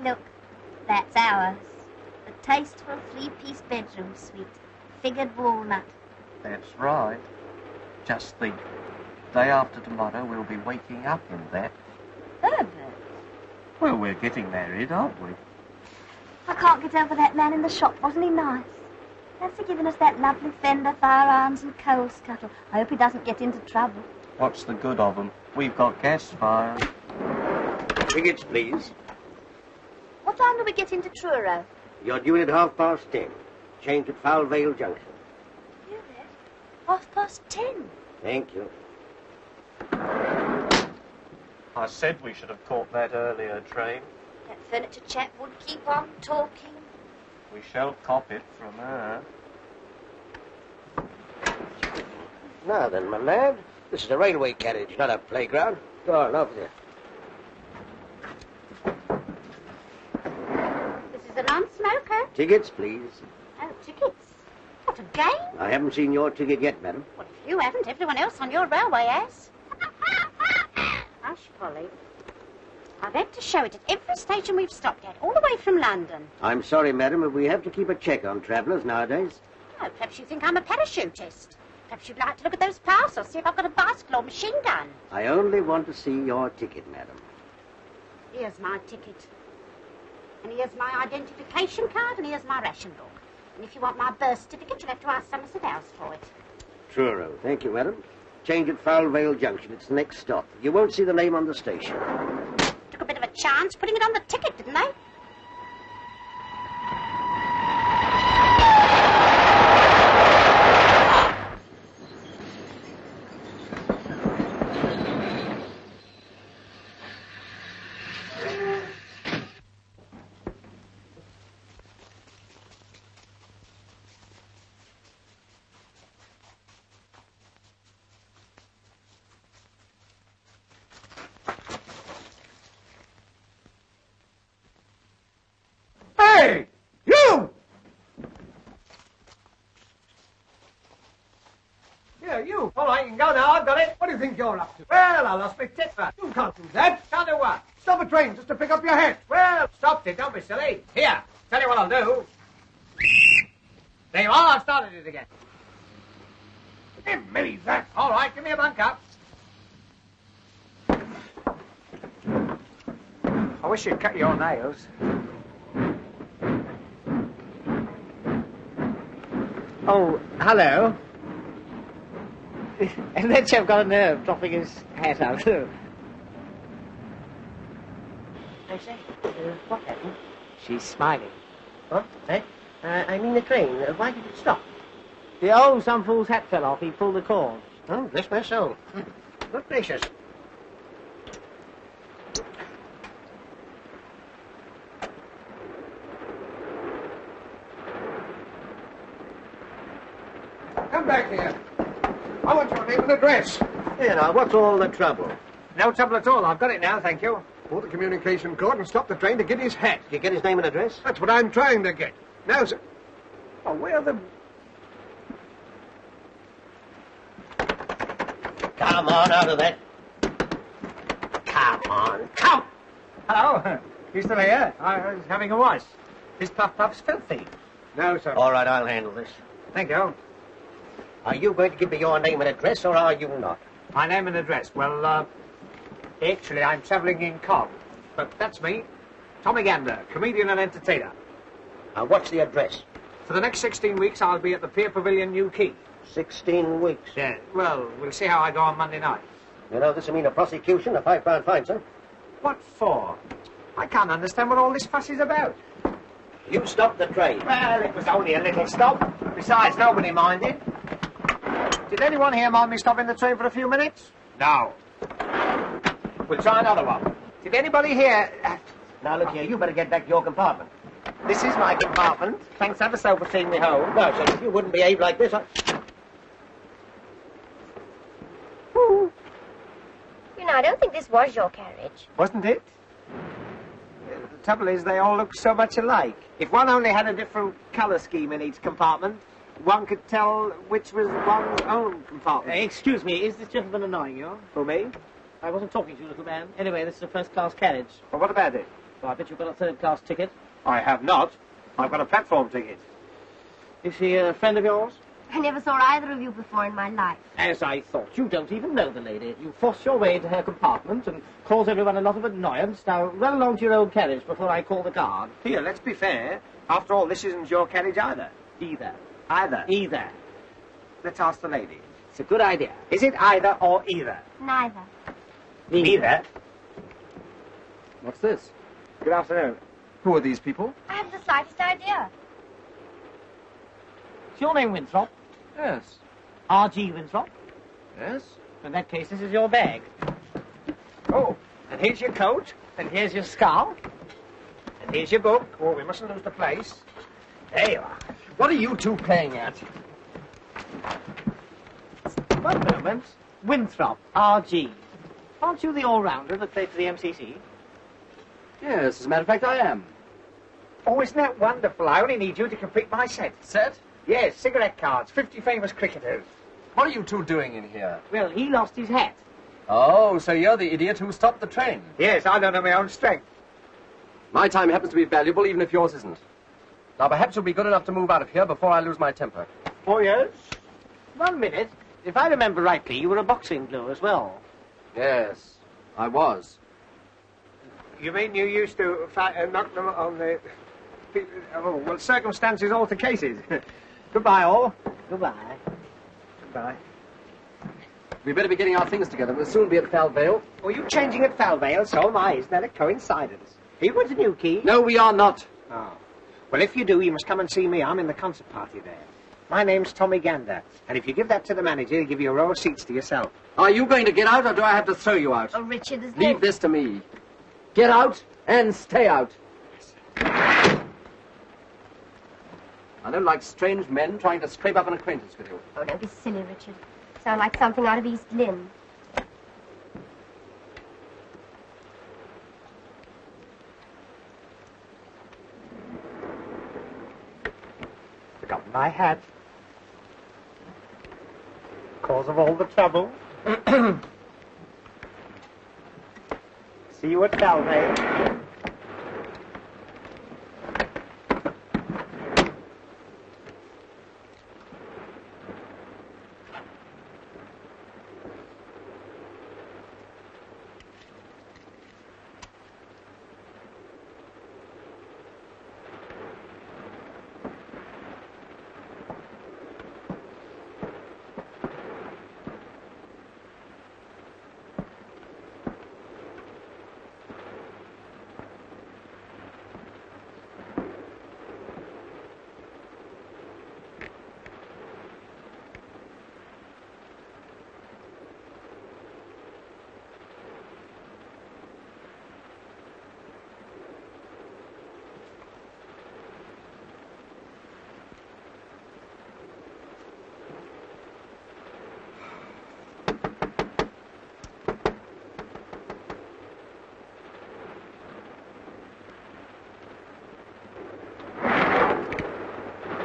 Look, that's ours. The tasteful three-piece bedroom suite. Figured walnut. That's right. Just think, day after tomorrow we'll be waking up in that. Herbert. Well, we're getting married, aren't we? I can't get over that man in the shop. Wasn't he nice? Fancy giving us that lovely fender, firearms and coal scuttle. I hope he doesn't get into trouble. What's the good of them? We've got gas fire. Tickets, please. What time do we get into Truro? You're due in at 10:30. Change at Foul Vale Junction. You there? 10:30. Thank you. I said we should have caught that earlier train. That furniture chap would keep on talking. We shall cop it from her. Now then, my lad, this is a railway carriage, not a playground. Go on, over there. This is a non-smoker. Tickets, please. Oh, tickets. What a game. I haven't seen your ticket yet, madam. Well, if you haven't, everyone else on your railway has. Hush, Polly. I've had to show it at every station we've stopped at, all the way from London. I'm sorry, madam, but we have to keep a check on travellers nowadays. Oh, perhaps you think I'm a parachutist. Perhaps you'd like to look at those parcels, see if I've got a bicycle or machine gun. I only want to see your ticket, madam. Here's my ticket. And here's my identification card, and here's my ration book. And if you want my birth certificate, you'll have to ask Somerset House for it. Truro. Thank you, madam. Change at Foul Vale Junction. It's the next stop. You won't see the name on the station. Took a bit of a chance putting it on the ticket, didn't they? Hey! You! Here, you. All right, you can go now. I've got it. What do you think you're up to? Well, I lost my tipper. You can't do that. Can't do what? Stop a train just to pick up your hat. Well, stopped it. Don't be silly. Here, tell you what I'll do. There you are. I've started it again. Give me that. All right, give me a bunk up. I wish you'd cut your nails. Oh, hello. And that chap got a nerve dropping his hat out. I say, what happened? She's smiling. What? Eh? I mean the train. Why did it stop? Some fool's hat fell off. He pulled the cord. Oh, bless my soul. Good gracious. Come back here. I want your name and address. Here now, what's all the trouble? No trouble at all. I've got it now, thank you. Pull the communication cord and stop the train to get his hat. Did you get his name and address? That's what I'm trying to get. Now, sir. Oh, where the... Come on, out of that. Come on, come! Hello. You still here? I was having a wash. This puff's filthy. No, sir. All right, I'll handle this. Thank you. Are you going to give me your name and address, or are you not? My name and address. Well, actually, I'm travelling in Cog. But that's me. Tommy Gander, comedian and entertainer. Now, what's the address? For the next 16 weeks, I'll be at the Pier Pavilion, New Quay. 16 weeks. Yeah. Well, we'll see how I go on Monday night. You know, this will mean a prosecution, a £5 fine, sir. What for? I can't understand what all this fuss is about. You stopped the train. Well, it was only a little stop. Besides, nobody minded. Did anyone here mind me stopping the train for a few minutes? No. We'll try another one. Did anybody here... Now, look here, you better get back to your compartment. This is my compartment. Thanks ever so for seeing me home. No, sir, if you wouldn't behave like this, You know, I don't think this was your carriage. Wasn't it? The trouble is, they all look so much alike. If one only had a different colour scheme in each compartment, one could tell which was one's own compartment. Excuse me, is this gentleman annoying you? For me? I wasn't talking to you, little man. Anyway, this is a first-class carriage. Well, what about it? So I bet you've got a third-class ticket. I have not. I've got a platform ticket. Is he a friend of yours? I never saw either of you before in my life. As I thought. You don't even know the lady. You forced your way into her compartment and caused everyone a lot of annoyance. Now, run along to your own carriage before I call the guard. Here, let's be fair. After all, this isn't your carriage either. Either. Either. Let's ask the lady. It's a good idea. Is it either or either? Neither. Neither. What's this? Good afternoon. Who are these people? I haven't the slightest idea. Is your name Winthrop? Yes. R.G. Winthrop? Yes? In that case, this is your bag. Oh, and here's your coat. And here's your scarf. And here's your book. Oh, we mustn't lose the place. There you are. What are you two playing at? One moment. Winthrop, R.G. Aren't you the all-rounder that played for the MCC? Yes, as a matter of fact, I am. Oh, isn't that wonderful? I only need you to complete my set. Set? Yes, cigarette cards, 50 famous cricketers. What are you two doing in here? Well, he lost his hat. Oh, so you're the idiot who stopped the train. Yes, I don't know my own strength. My time happens to be valuable, even if yours isn't. Now, perhaps you'll be good enough to move out of here before I lose my temper. Oh, yes? 1 minute. If I remember rightly, you were a boxing glue as well. Yes, I was. You mean you used to knock them on the... Oh, well, circumstances alter cases. Goodbye, all. Goodbye. Goodbye. We'd better be getting our things together. We'll soon be at Falvale. Oh, you changing at Falvale? So am I. Isn't that a coincidence? Are you going to Newquay? No, we are not. Oh. Well, if you do, you must come and see me. I'm in the concert party there. My name's Tommy Gander. And if you give that to the manager, he'll give you a row of seats to yourself. Are you going to get out, or do I have to throw you out? Oh, Richard, there's Leave this to me. Get out and stay out. I don't like strange men trying to scrape up an acquaintance with you. Oh, don't be silly, Richard. Sound like something out of East Lynne. Forgotten my hat. Cause of all the trouble. See you at Falvale.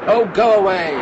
Oh, go away.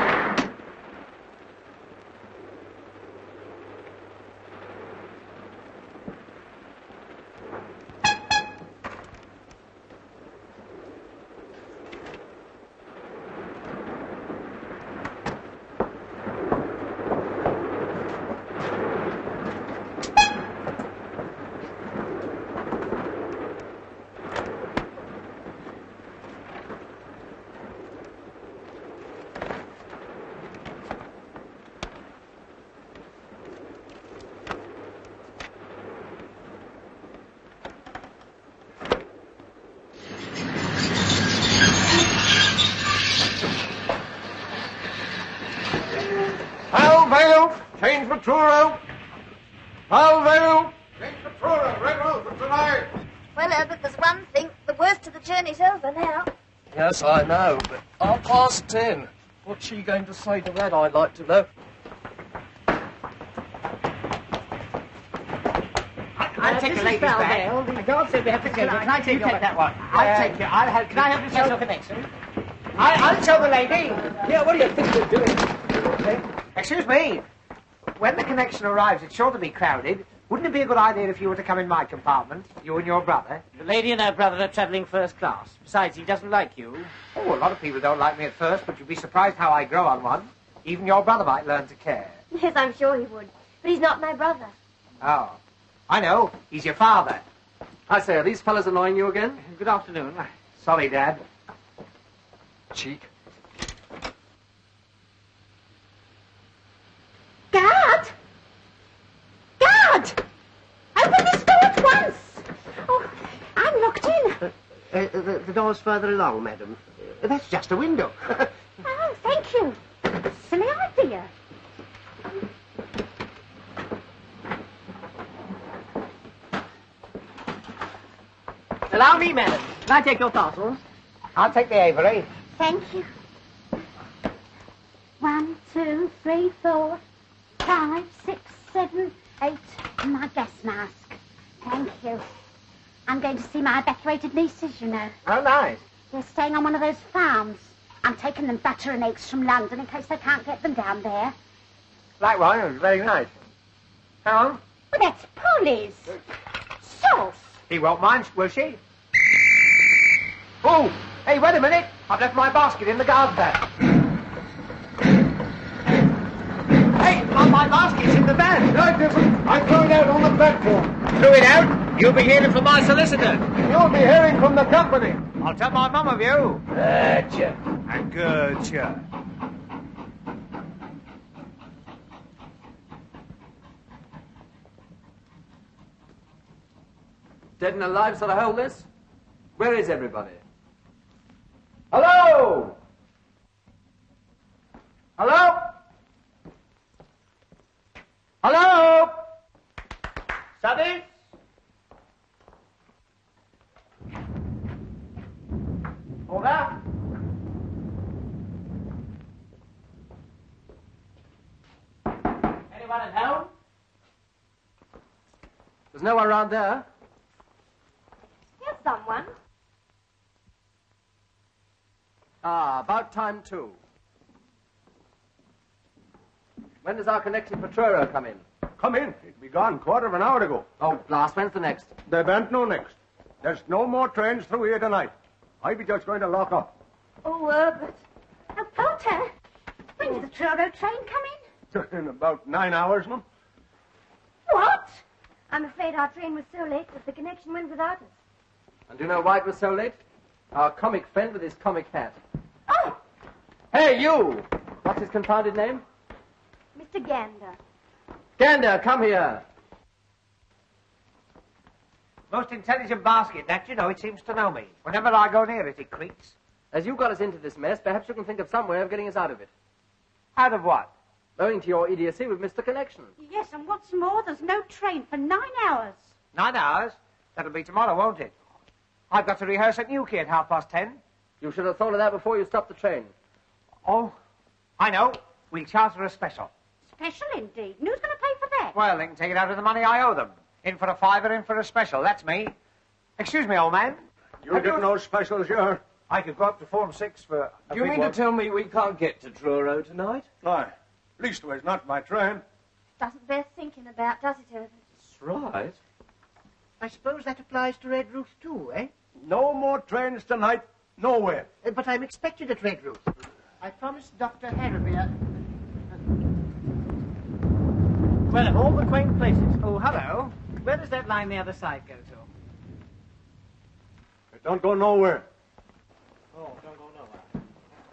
Falvale, change Matura. Falvale, change Matura. Red Rose for tonight. Well, but there's one thing. The worst of the journey's over now. Yes, I know, but 10:30. What's she going to say to that, I'd like to know? I'll take the ladies back. For God's sake, we have to go. Can I take that one? I'll take you. Can I help you set your connection? I'll tell the lady. Yeah, what do you think you're doing? Excuse me. When the connection arrives, it's sure to be crowded. Wouldn't it be a good idea if you were to come in my compartment, you and your brother? The lady and her brother are travelling first class. Besides, he doesn't like you. Oh, a lot of people don't like me at first, but you'd be surprised how I grow on one. Even your brother might learn to care. Yes, I'm sure he would. But he's not my brother. Oh, I know. He's your father. I say, are these fellas annoying you again? Good afternoon. Sorry, Dad. Cheek. Guard! Guard! Open this door at once! Oh, I'm locked in. The door's further along, madam. That's just a window. Oh, thank you. Silly idea. Allow me, madam. Can I take your parcels? I'll take the Avery. Thank you. 1, 2, 3, 4, 5, 6, 7, 8. My gas mask. Thank you. I'm going to see my evacuated nieces, you know. Oh, nice. They're staying on one of those farms. I'm taking them butter and eggs from London in case they can't get them down there. Likewise, very nice. Hang on. Well, that's Polly's. Sauce. He won't mind, will she? Oh, hey, wait a minute. I've left my basket in the guard van. Hey, my basket's in the van. No, it isn't. I threw it out on the platform. Threw it out? You'll be hearing from my solicitor. You'll be hearing from the company. I'll tell my mum of you. Gotcha. And gotcha. Dead and alive sort of hold this? Where is everybody? Hello? Hello? Hello? Service? Order? Anyone at home? There's no one around there. Here's someone. Ah, about time too. When does our connecting for Truro come in? Come in. It'd be gone quarter of an hour ago. Oh, blast, when's the next? There ben't no next. There's no more trains through here tonight. I be just going to lock up. Oh, Herbert. Oh, Potter. When does the Truro train come in? In about 9 hours, ma'am. What? I'm afraid our train was so late that the connection went without us. And do you know why it was so late? Our comic friend with his comic hat. Oh, Hey, you! What's his confounded name? Mr. Gander. Gander, come here. Most intelligent basket, that, you know, it seems to know me. Whenever I go near it, it creaks. As you got us into this mess, perhaps you can think of some way of getting us out of it. Out of what? Owing to your idiocy, we've missed the connection. yes, and what's more, there's no train for 9 hours. 9 hours? That'll be tomorrow, won't it? I've got to rehearse at Newquay at 10:30. You should have thought of that before you stopped the train. Oh, I know. We'll charter a special. Special indeed. And who's going to pay for that? Well, they can take it out of the money I owe them. In for a fiver, in for a special. That's me. Excuse me, old man. You get no specials here. I could go up to Form 6 for a Do you big mean one. to tell me we can't get to Truro tonight? Aye. Leastways, not by train. Doesn't bear thinking about, does it, Herbert? That's right. I suppose that applies to Red Roof too, eh? No more trains tonight. Nowhere. But I'm expected at Red Roof. I promised Dr. Harrowby. Well, of all the quaint places, Oh, hello. where does that line the other side go to? It don't go nowhere. Oh, don't go nowhere.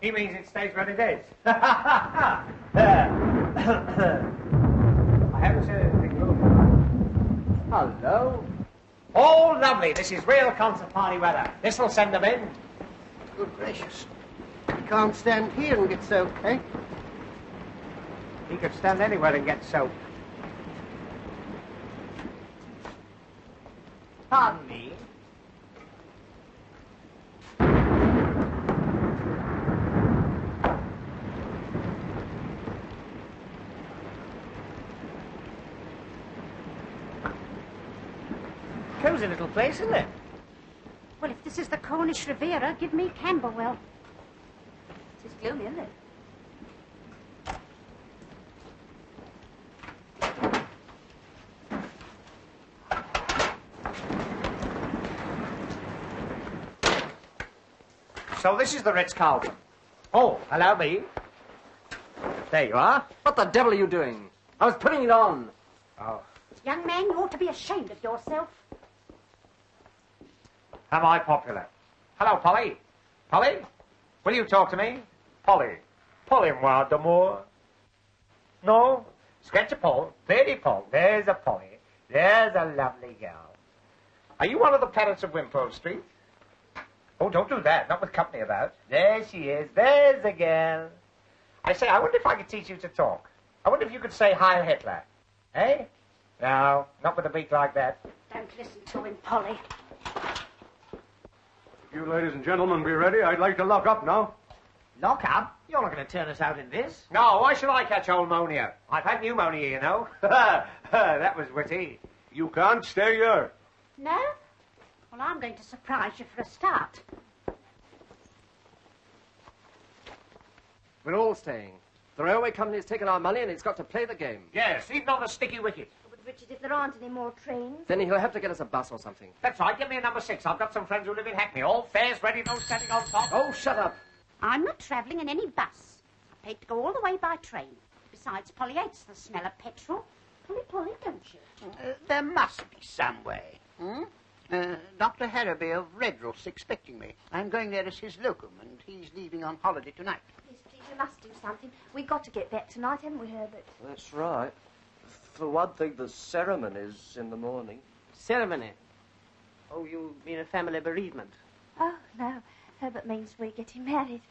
He means it stays where it is. I haven't said anything. Hello. Oh, lovely. This is real concert party weather. This'll send them in. Good gracious. You can't stand here and get soaked, eh? He could stand anywhere and get soaked. Pardon me. Cozy little place, isn't it? Well, if this is the Cornish Riviera, give me Camberwell. It's gloomy, isn't it? So this is the Ritz-Carlton. Oh, allow me. There you are. What the devil are you doing? I was putting it on. Oh. Young man, you ought to be ashamed of yourself. Am I popular? Hello, Polly. Polly? Will you talk to me? Polly. Polly-moi d'amour. No? Sketch a Paul. Lady Paul. There's a Polly. There's a lovely girl. Are you one of the parents of Wimpole Street? Oh, don't do that. Not with company about. There she is. There's the girl. I say, I wonder if I could teach you to talk. I wonder if you could say Heil Hitler. Eh? No, not with a beak like that. Don't listen to him, Polly. You ladies and gentlemen be ready. I'd like to lock up now. Lock up? You're not going to turn us out in this. No, why should I catch old pneumonia? I've had pneumonia, you know. That was witty. You can't stay here. No? Well, I'm going to surprise you for a start. We're all staying. The railway company has taken our money and it's got to play the game. Yes, even on the sticky wicket. But, Richard, if there aren't any more trains... Then he'll have to get us a bus or something. That's right, get me a number 6. I've got some friends who live in Hackney. All fares ready, no standing on top. Oh, shut up. I'm not travelling in any bus. I paid to go all the way by train. Besides, Polly hates the smell of petrol. Polly, don't you? There must be some way. Dr. Harraby of Redruth's expecting me. I'm going there as his locum, and he's leaving on holiday tonight. Yes, please, we must do something. We've got to get back tonight, haven't we, Herbert? That's right. For one thing, the ceremony's in the morning. Ceremony? Oh, you mean a family bereavement? Oh, no. Herbert means we're getting married.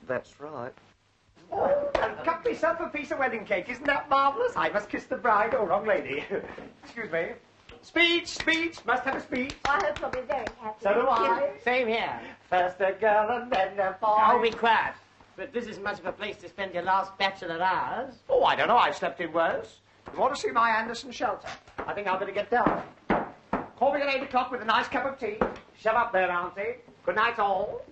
That's right. Oh, and cut myself a piece of wedding cake. Isn't that marvellous? I must kiss the bride. Oh, wrong lady. Excuse me. Speech. Must have a speech. I hope you'll be very happy. So do I. Same here. First a girl and then a boy. Oh, be quiet. But this isn't much of a place to spend your last bachelor hours. Oh, I don't know. I've slept in worse. You want to see my Anderson shelter? I think I'll better get down. Call me at 8 o'clock with a nice cup of tea. Shut up there, Auntie. Good night, all.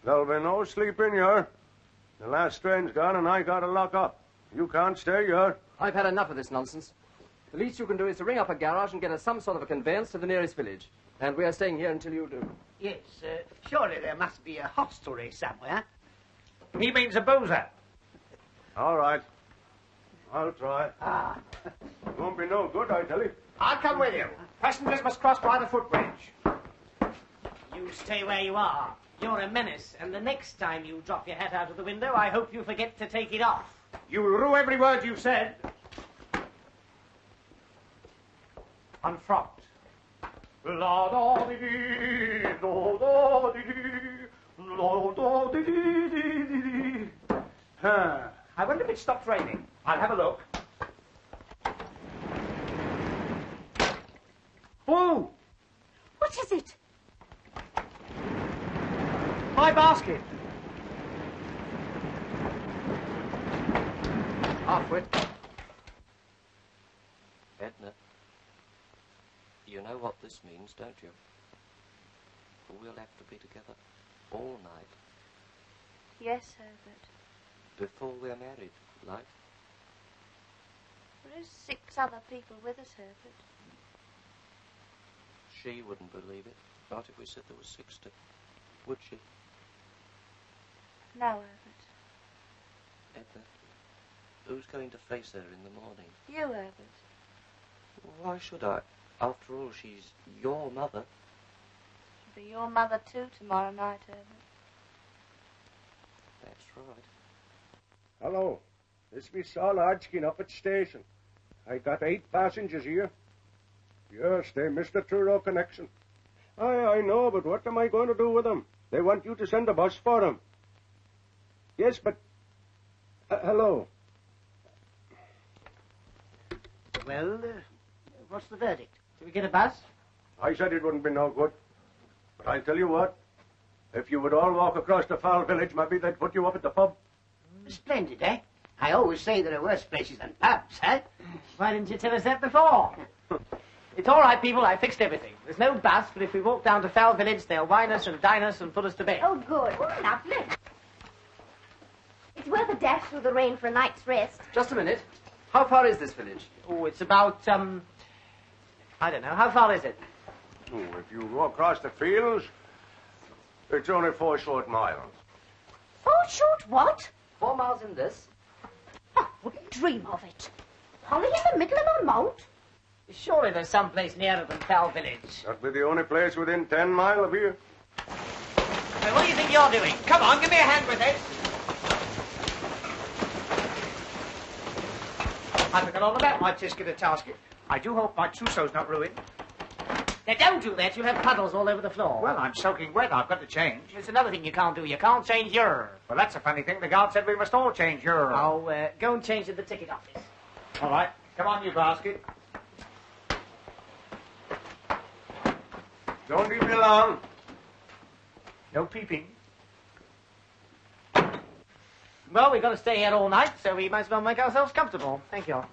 There'll be no sleep in here. The last train's gone and I gotta lock up. You can't stay here. I've had enough of this nonsense. The least you can do is to ring up a garage and get us some sort of a conveyance to the nearest village. And we are staying here until you do. Yes, surely there must be a hostelry somewhere. He means a boozer. All right. I'll try. It won't be no good, I tell you. I'll come with you. Passengers must cross by the footbridge. You stay where you are. You're a menace, and the next time you drop your hat out of the window, I hope you forget to take it off. You will rue every word you've said. Unfrocked. La da dee dee, do da dee dee, la da dee dee dee dee. I wonder if it stopped raining. I'll have a look. Oh! What is it? My basket. Halfwit. Edna, you know what this means, don't you? We'll have to be together all night Yes, Herbert. before we're married, like. There is 6 other people with us, Herbert. She wouldn't believe it, not if we said there was 60. Would she? No, Herbert. Edna, who's going to face her in the morning? You, Herbert. Why should I? After all, she's your mother. She'll be your mother, too, tomorrow night, Herbert. That's right. Hello. This is Saul Hodgkin up at station. I got 8 passengers here. Yes, they missed the Truro connection. I know, but what am I going to do with them? They want you to send a bus for them. Yes, but... hello. Well, what's the verdict? Shall we get a bus? I said it wouldn't be no good. But I'll tell you what. If you would all walk across the foul village, maybe they'd put you up at the pub. Splendid, eh? I always say there are worse places than pubs, eh? Why didn't you tell us that before? It's all right, people. I fixed everything. There's no bus, but if we walk down to Foul Village, they'll wine us and dine us and put us to bed. Oh, good. Oh, lovely. It's worth a dash through the rain for a night's rest. Just a minute. How far is this village? Oh, it's about, I don't know. How far is it? Oh, if you go across the fields, It's only 4 short miles. 4 short what? 4 miles in this. I wouldn't dream of it. Holly in the middle of a moat? Surely there's some place nearer than Fell Village. That'll be the only place within 10 miles of here. Hey, what do you think you're doing? Come on, give me a hand with this. I forgot all about my tisket of tasket. I do hope my trousseau's not ruined. Now, don't do that. You'll have puddles all over the floor. Well, I'm soaking wet. I've got to change. There's another thing you can't do. You can't change your... Well, that's a funny thing. The guard said we must all change your... Oh, go and change at the ticket office. All right. Come on, you basket. Don't leave me alone. No peeping. Well, we've got to stay here all night, so we might as well make ourselves comfortable. Thank you.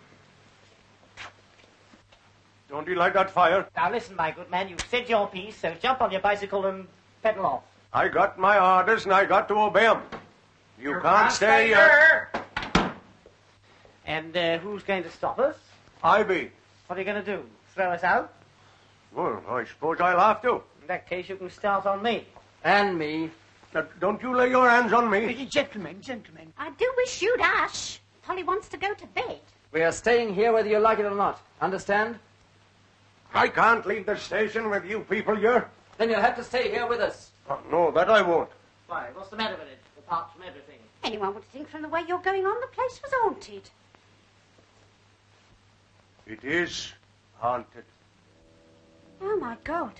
Don't you like that fire? Now, listen, my good man. You've said your piece, so jump on your bicycle and pedal off. I got my orders and I got to obey 'em. You can't stay here. And who's going to stop us? I be. What are you going to do? Throw us out? Well, I suppose I'll have to. In that case, you can start on me. And me. Now, don't you lay your hands on me. Gentlemen. I do wish you'd hush. Holly wants to go to bed. We are staying here whether you like it or not. Understand? I can't leave the station with you people here. Then you'll have to stay here with us. Oh, no, that I won't. Why, what's the matter with it? Apart from everything. Anyone would think from the way you're going on, the place was haunted. It is haunted. Oh, my God.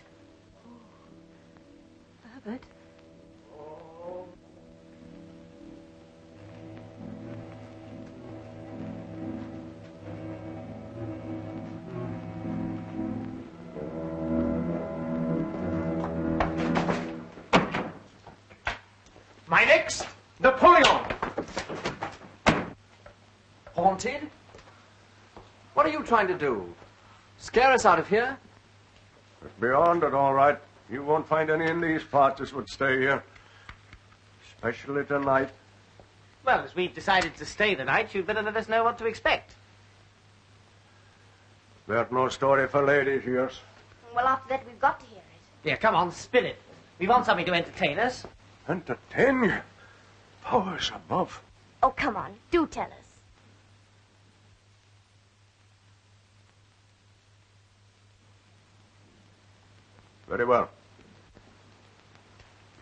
Herbert. My next, Napoleon. Haunted? What are you trying to do? Scare us out of here? It's beyond it, all right. You won't find any in these parts as would stay here. Especially tonight. Well, as we've decided to stay the night, you'd better let us know what to expect. There's no story for ladies, yours. Well, after that, we've got to hear it. Yeah, come on, spill it. We want something to entertain us. Entertain you? Powers above. Oh, come on. Do tell us. Very well.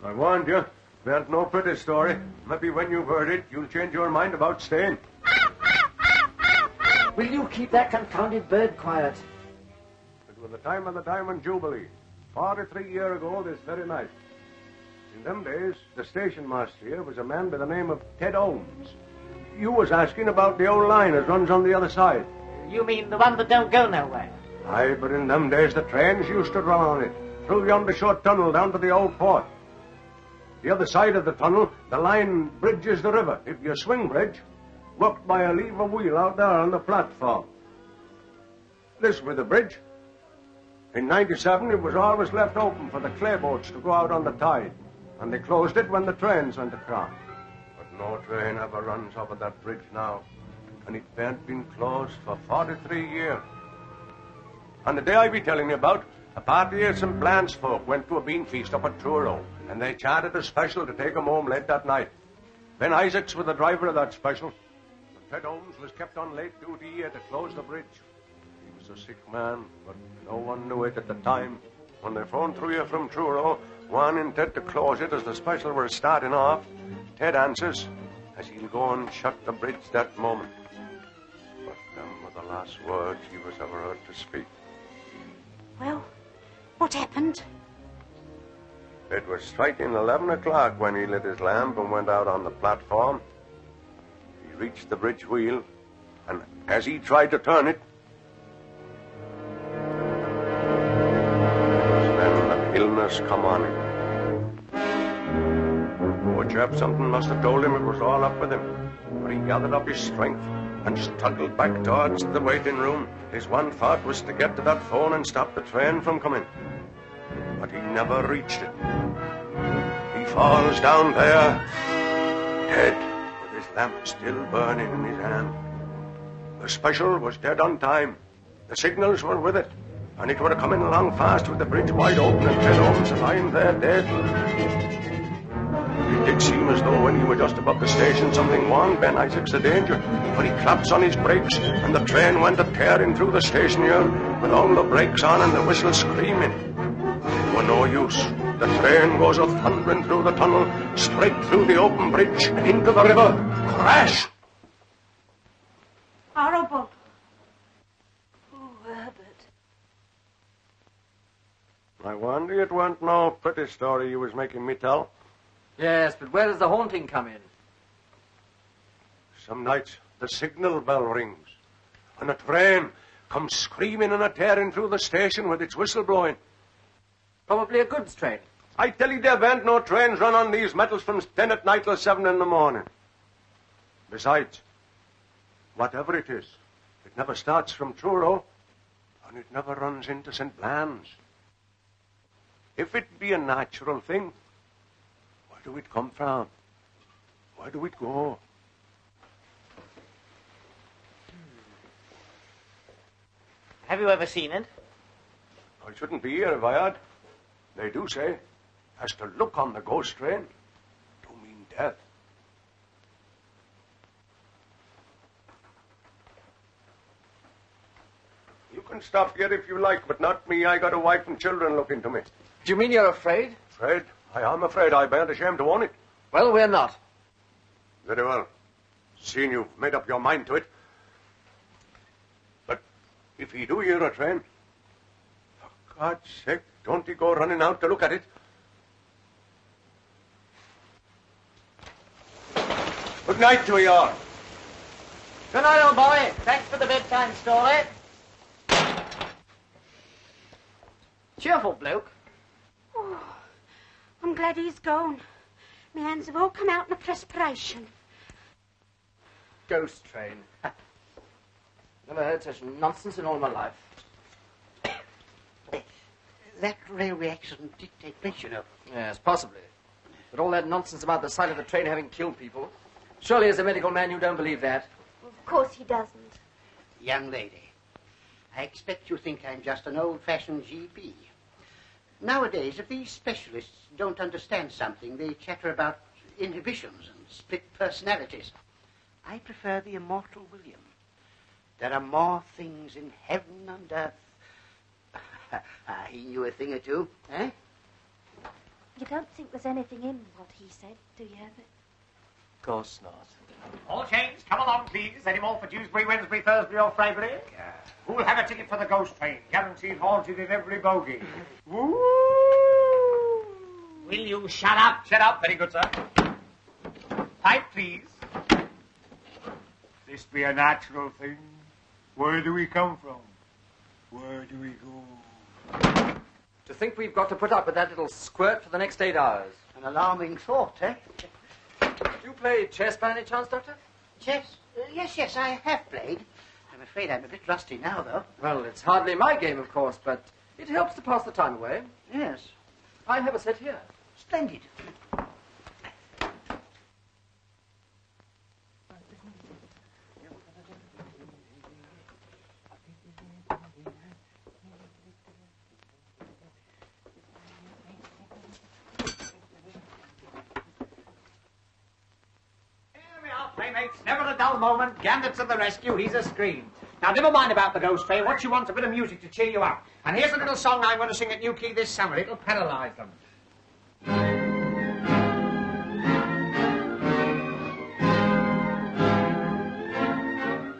I warned you. There's no pretty story. Maybe when you've heard it, you'll change your mind about staying. Will you keep that confounded bird quiet? It was the time of the Diamond Jubilee. 43 years ago this very night. In them days, the station master here was a man by the name of Ted Holmes. You was asking about the old line that runs on the other side. You mean the one that don't go nowhere? Aye, but in them days the trains used to run on it, through yonder short tunnel down to the old port. The other side of the tunnel, the line bridges the river. If you swing bridge, up by a lever wheel out there on the platform. This was the bridge. In 97, it was always left open for the clay boats to go out on the tide, and they closed it when the trains went across. But no train ever runs over that bridge now, and it ain't been closed for 43 years. On the day I be telling you about, a party of St. Blanche folk went to a bean feast up at Truro, and they chartered a special to take 'em home late that night. Ben Isaacs was the driver of that special. But Ted Holmes was kept on late duty here to close the bridge. He was a sick man, but no one knew it at the time. When they phoned through here from Truro, wanting Ted to close it as the special were starting off, Ted answers as he'll go and shut the bridge that moment. But them were the last words he was ever heard to speak. Well, what happened? It was striking 11 o'clock when he lit his lamp and went out on the platform. He reached the bridge wheel, and as he tried to turn it, it was then that illness come on him. Poor chap, something must have told him it was all up with him. But he gathered up his strength and struggled back towards the waiting room. His one thought was to get to that phone and stop the train from coming. But he never reached it. He falls down there, dead, with his lamp still burning in his hand. The special was dead on time. The signals were with it. And it were coming along fast with the bridge wide open and 10 homes lying there dead. It did seem as though when he were just above the station, something warned Ben Isaacs of danger. For he claps on his brakes, and the train went a-tearing through the station yard, with all the brakes on and the whistle screaming. It were no use. The train goes a-thundering through the tunnel, straight through the open bridge, and into the river. Crash! Horrible. Oh, Herbert. I wonder it weren't no pretty story you was making me tell. Yes, but where does the haunting come in? Some nights the signal bell rings, and a train comes screaming and a-tearing through the station with its whistle blowing. Probably a goods train. I tell you, there weren't no trains run on these metals from 10 at night till 7 in the morning. Besides, whatever it is, it never starts from Truro, and it never runs into St. Blan's. If it be a natural thing, where do it come from? Where do it go? Have you ever seen it? I shouldn't be here if I had. They do say, as to look on the ghost train, do mean death. You can stop here if you like, but not me. I got a wife and children looking to me. Do you mean you're afraid? Afraid? I am afraid. I bear ashamed to own it. Well, we're not. Very well. Seeing you've made up your mind to it. But if he do hear a train, for God's sake, don't he go running out to look at it? Good night to you all. Good night, old boy. Thanks for the bedtime story. Cheerful bloke. Oh, I'm glad he's gone. My hands have all come out in a perspiration. Ghost train. Never heard such nonsense in all my life. That railway accident did take place, you know. Yes, possibly. But all that nonsense about the sight of the train having killed people. Surely as a medical man you don't believe that. Of course he doesn't. Young lady, I expect you think I'm just an old-fashioned GP. Nowadays, if these specialists don't understand something, they chatter about inhibitions and split personalities. I prefer the immortal William. There are more things in heaven and earth. He knew a thing or two, eh? You don't think there's anything in what he said, do you, Herbert? Of course not. All change, come along, please. Any more for Dewsbury, Wednesbury, Thursbury, or Freybury? Who'll have a ticket for the ghost train? Guaranteed haunted in every bogie. Woo! Will you shut up? Shut up. Very good, sir. Pipe, please. This be a natural thing. Where do we come from? Where do we go? To think we've got to put up with that little squirt for the next 8 hours. An alarming thought, eh? Do you play chess by any chance, Doctor? Chess? Yes, I have played. I'm afraid I'm a bit rusty now, though. Well, it's hardly my game, of course, but it helps to pass the time away. Yes. I have a set here. Splendid. Playmates, never a dull moment. Gambit to the rescue, he's a scream. Now, never mind about the ghost train. What you want's a bit of music to cheer you up. And here's a little song I'm going to sing at New Key this summer. It'll paralyse them.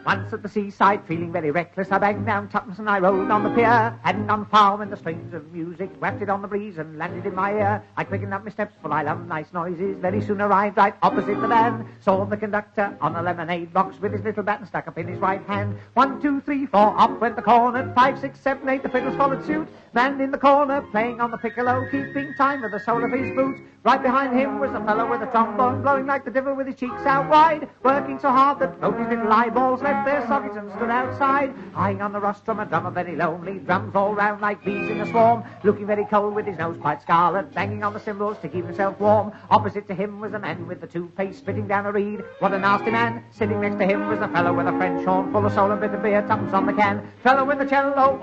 Once at the seaside, feeling very reckless, I banged down tuppence and I rolled on the pier. Hadn't on far when the strains of music wafted on the breeze and landed in my ear. I quickened up my steps, for I love nice noises. Very soon arrived right opposite the band. Saw the conductor on a lemonade box with his little baton stuck up in his right hand. 1, 2, 3, 4, up went the cornet. 5, 6, 7, 8, the fiddles followed suit. Man in the corner, playing on the piccolo, keeping time with the sole of his boot. Right behind him was a fellow with a trombone, blowing like the devil with his cheeks out wide, working so hard that both his little eyeballs left left their sockets and stood outside, eyeing on the rostrum a drummer very lonely, drums all round like bees in a swarm, looking very cold with his nose quite scarlet, banging on the cymbals to keep himself warm. Opposite to him was a man with the toothpaste spitting down a reed. What a nasty man! Sitting next to him was a fellow with a French horn, full of soul and bit of beer, tuppence on the can. Fellow with the cello,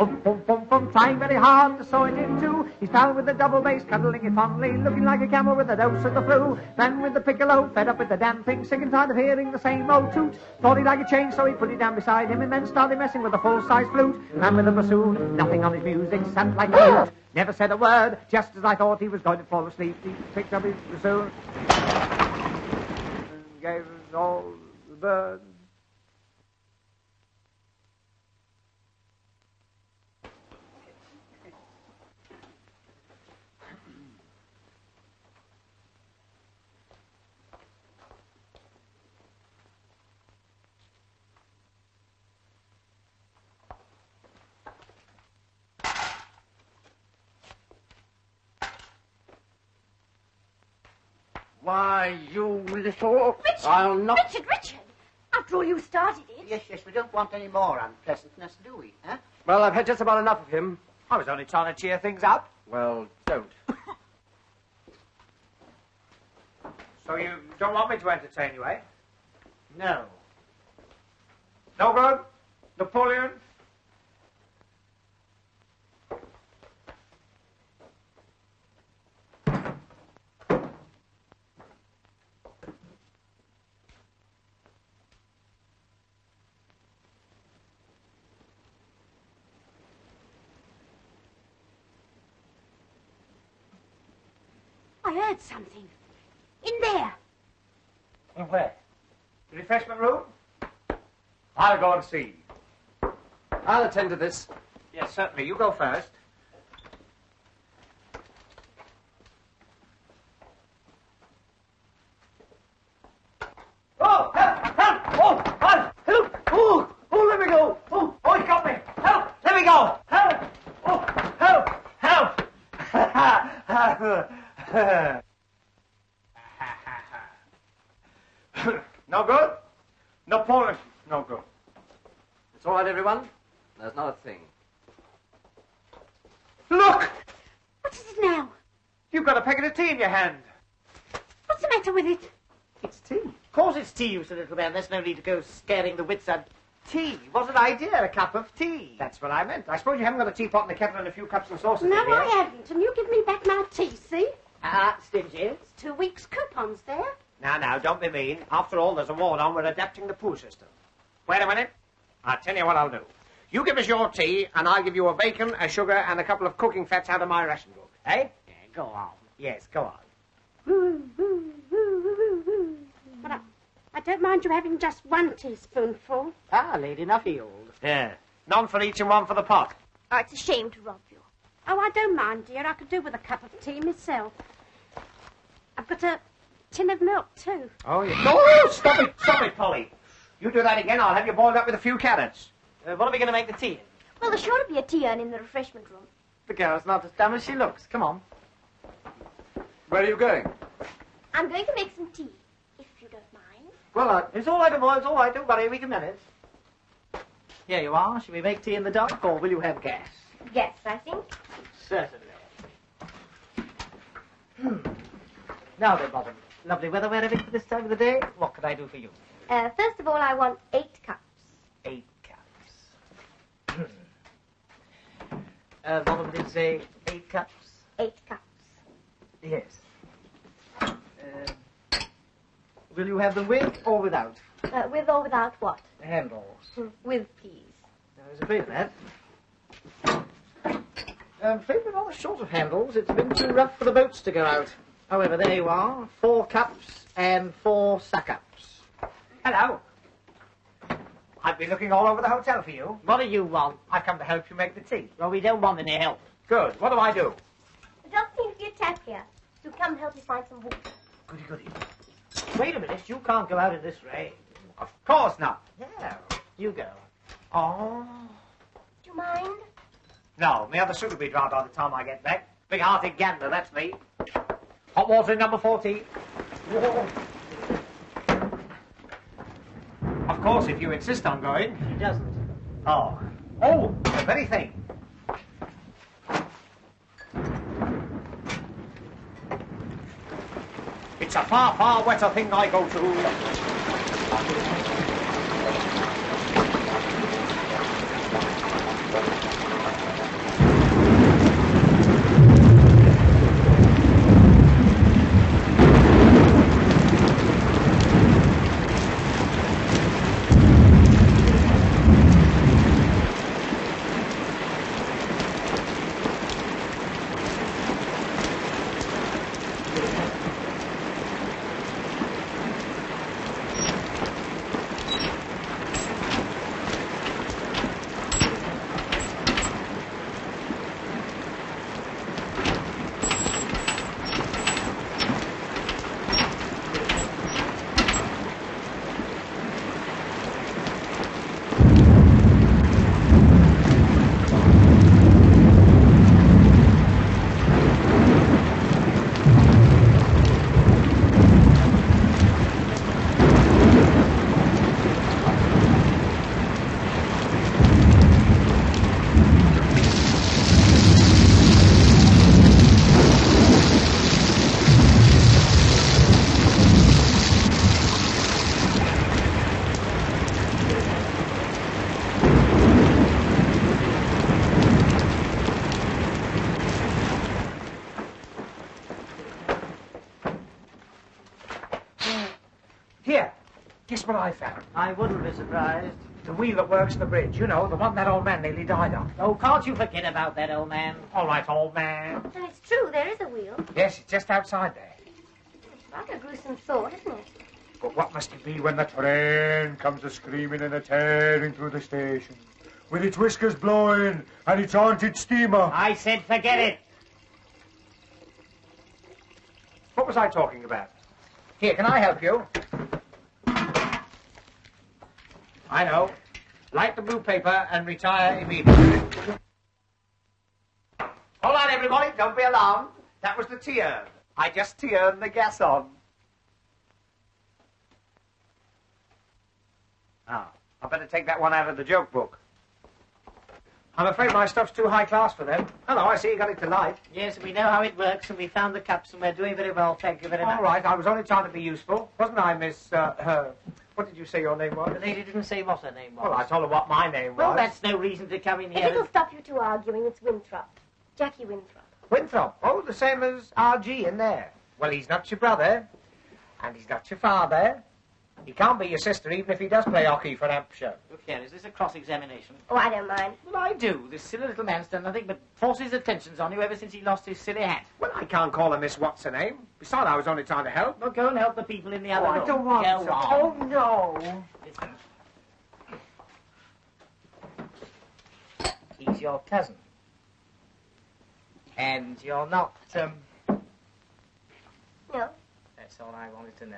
trying very hard to sew it in two. His pal with the double bass, cuddling it fondly, looking like a camel with a dose of the flu. Man with the piccolo, fed up with the damn thing, sick and tired of hearing the same old toot. Thought he'd like a change, so he put it down beside him and then started messing with a full-size flute. Man with the bassoon, nothing on his music, sat like a mute. Never said a word, just as I thought he was going to fall asleep. He picked up his bassoon and gave us all the birds. Why, you little... Richard! I'll not... Richard! After all, you started it. Yes, we don't want any more unpleasantness, do we, huh? Well, I've had just about enough of him. I was only trying to cheer things up. Well, don't. So you don't want me to entertain you, eh? No. No good? Napoleon? I heard something. In there. In where? The refreshment room? I'll go and see. I'll attend to this. Yes, certainly. You go first. Oh, help! Help! Oh, help! Oh, let me go! Oh, he got me! Help! Let me go! Help! Oh, help! Help! No good? Napoleon, no good. It's all right, everyone. There's not a thing. Look! What is it now? You've got a packet of tea in your hand. What's the matter with it? It's tea. Of course it's tea, you silly little man. There's no need to go scaring the wits out. Tea. What an idea, a cup of tea. That's what I meant. I suppose you haven't got a teapot and a kettle and a few cups and saucers No, in here. I haven't. And you give me back my tea, see? Stingy. It's 2 weeks' coupons there. Now, don't be mean. After all, there's a war on. We're adapting the poo system. Wait a minute. I'll tell you what I'll do. You give us your tea, and I'll give you a bacon, a sugar, and a couple of cooking fats out of my ration book. Eh? Yeah, go on. Yes, go on. But I don't mind you having just 1 teaspoonful. Lady Nuffield. Yeah. None for each and one for the pot. Oh, it's a shame to rob you. Oh, I don't mind, dear. I could do with a cup of tea myself. I've got a tin of milk, too. Oh, yeah. No, stop it, Polly. You do that again, I'll have you boiled up with a few carrots. What are we going to make the tea in? Well, there's sure to be a tea urn in the refreshment room. The girl's not as dumb as she looks. Come on. Where are you going? I'm going to make some tea, if you don't mind. Well, It's all right, boy. It's all right. Don't worry. We can manage. Here you are. Shall we make tea in the dark, or will you have gas? Yes, I think. Certainly. Now then, Bottom. Lovely weather we're having for this time of the day. What can I do for you? First of all, I want 8 cups. 8 cups. Bottom did say 8 cups? 8 cups. Yes. Will you have them with or without? With or without what? Handles. With, please. I was afraid of that. I'm afraid we're rather short of handles. It's been too rough for the boats to go out. However, there you are. 4 cups and 4 suck-ups. Hello. I've been looking all over the hotel for you. What do you want? I've come to help you make the tea. Well, we don't want any help. Good. What do I do? There doesn't seem to be a tap here. So come help me find some water. Goody. Wait a minute. You can't go out in this rain. Of course not. Yeah. You go. Oh. Do you mind? No, my other suit will be dry by the time I get back. Big-hearted gander, that's me. Hot water in number 14. Of course, if you insist on going. He doesn't. Oh. Oh, the very thing. It's a far, far wetter thing I go to. Here, guess what I found? I wouldn't be surprised. The wheel that works the bridge, you know, the one that old man nearly died on. Oh, can't you forget about that, old man? All right, old man. And it's true, there is a wheel. Yes, it's just outside there. It's rather a gruesome thought, isn't it? But what must it be when the train comes a-screaming and a-tearing through the station, with its whiskers blowing and its haunted steamer? I said forget it. What was I talking about? Here, can I help you? I know. Light the blue paper and retire immediately. Hold on, everybody. Don't be alarmed. That was the T-urn. I just T-urned the gas on. Ah, I better take that one out of the joke book. I'm afraid my stuff's too high class for them. Hello, I see you got it to light. Yes, we know how it works, and we found the cups, and we're doing very well, thank you very much. All right, I was only trying to be useful. Wasn't I, Miss, what did you say your name was? The lady didn't say what her name was. Well, I told her what my name was. Well, that's no reason to come in If here. it'll stop you two arguing, it's Winthrop. Jackie Winthrop. Winthrop. Oh, the same as R.G. in there. Well, he's not your brother, and he's not your father. He can't be your sister, even if he does play hockey for Hampshire. Look here, is this a cross-examination? Oh, I don't mind. Well, I do. This silly little man's done nothing but force his attentions on you ever since he lost his silly hat. Well, I can't call her Miss What's-her-name. Besides, I was only trying to help. Well, go and help the people in the other room. I don't want Go to. on. Oh, no. He's your cousin. And you're not, No. That's all I wanted to know.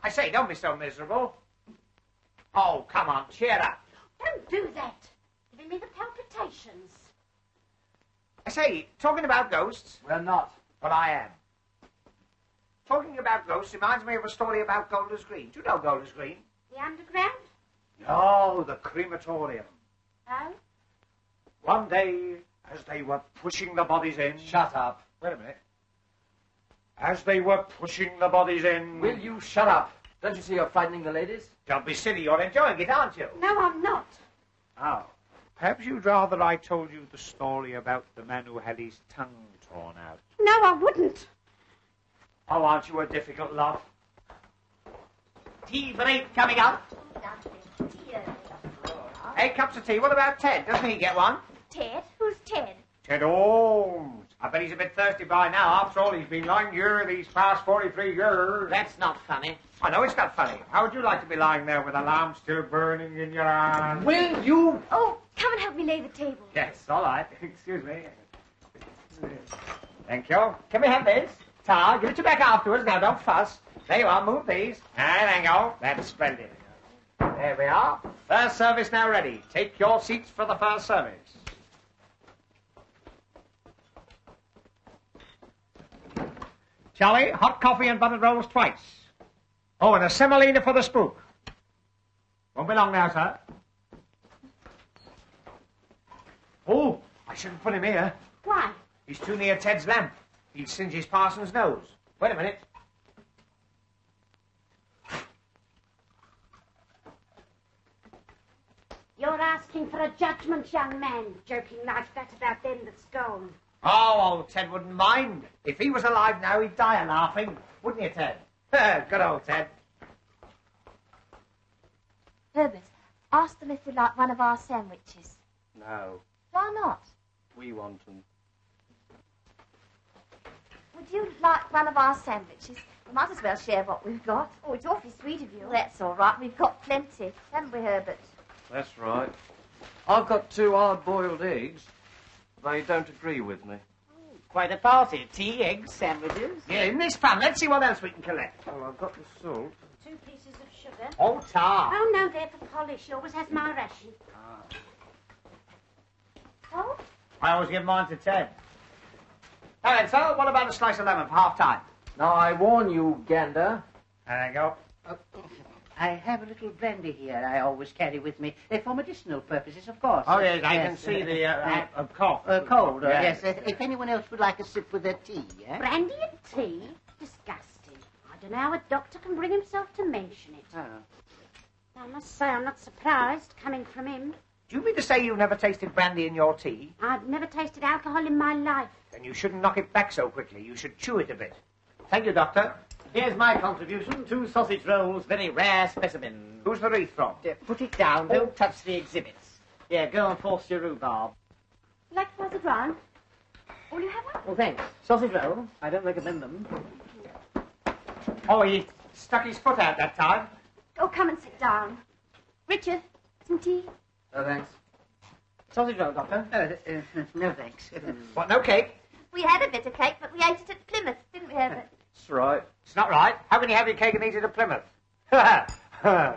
I say, don't be so miserable. Oh, come on, cheer up. Don't do that. Giving me the palpitations. I say, talking about ghosts... Well, not. But I am. Talking about ghosts reminds me of a story about Golders Green. Do you know Golders Green? The underground? No, the crematorium. Oh? One day, as they were pushing the bodies in... Shut up. Wait a minute. As they were pushing the bodies in... Will you shut up? Don't you see you're frightening the ladies? Don't be silly, you're enjoying it, aren't you? No, I'm not. Oh. Perhaps you'd rather I told you the story about the man who had his tongue torn out. No, I wouldn't. Oh, aren't you a difficult lot? Tea for 8 coming up. 8 cups of tea. What about Ted? Doesn't he get one? Ted? Who's Ted? Ted Holmes. I bet he's a bit thirsty by now. After all, he's been lying here these past 43 years. That's not funny. I know it's not funny. How would you like to be lying there with a lamp still burning in your hand? Will you? Oh, come and help me lay the table. Yes, all right. Excuse me. Thank you. Can we have this? Tar, give it to back afterwards. Now, don't fuss. There you are. Move these. There you go. That's splendid. There we are. First service now ready. Take your seats for the first service. Charlie, hot coffee and buttered rolls twice. Oh, and a semolina for the spook. Won't be long now, sir. Oh, I shouldn't put him here. Why? He's too near Ted's lamp. He'd singe his parson's nose. Wait a minute. You're asking for a judgment, young man, joking like that about them that's gone. Oh, old Ted wouldn't mind. If he was alive now, he'd die of laughing. Wouldn't you, Ted? Good old Ted. Herbert, ask them if they'd like one of our sandwiches. No, Why not? we want them. Would you like one of our sandwiches? We might as well share what we've got. Oh, it's awfully sweet of you. Well, that's all right. We've got plenty. Haven't we, Herbert? That's right. I've got 2 hard-boiled eggs. They don't agree with me. Quite a party. Tea, eggs, sandwiches. Yeah, in this pan. Let's see what else we can collect. Oh, I've got the salt. 2 pieces of sugar. Oh, tar. Oh, no, they're for polish. She always has my ration. Oh? I always give mine to Ted. Now then, sir, what about a slice of lemon for half-time? Now, I warn you, Gander. There you go. I have a little brandy here I always carry with me, for medicinal purposes, of course. Oh, yes, I can see the cough. Cold, Yes. yes. If anyone else would like a sip with their tea, eh? Brandy and tea? Disgusting. I don't know how a doctor can bring himself to mention it. Oh. I must say I'm not surprised, coming from him. Do you mean to say you've never tasted brandy in your tea? I've never tasted alcohol in my life. Then you shouldn't knock it back so quickly. You should chew it a bit. Thank you, Doctor. Here's my contribution. 2 sausage rolls, very rare specimen. Who's the wreath from? Put it down. Don't touch the exhibits. Yeah, go and force your rhubarb. Like to pass it round? Will you have one? Well, thanks. Sausage roll. I don't recommend them. Oh, he stuck his foot out that time. Oh, come and sit down. Richard, some tea? Oh, thanks. Sausage roll, Doctor. No, thanks. What, no cake? We had a bit of cake, but we ate it at Plymouth, didn't we, Herbert? That's right. It's not right. How can you have your cake and eat it at Plymouth? Oh,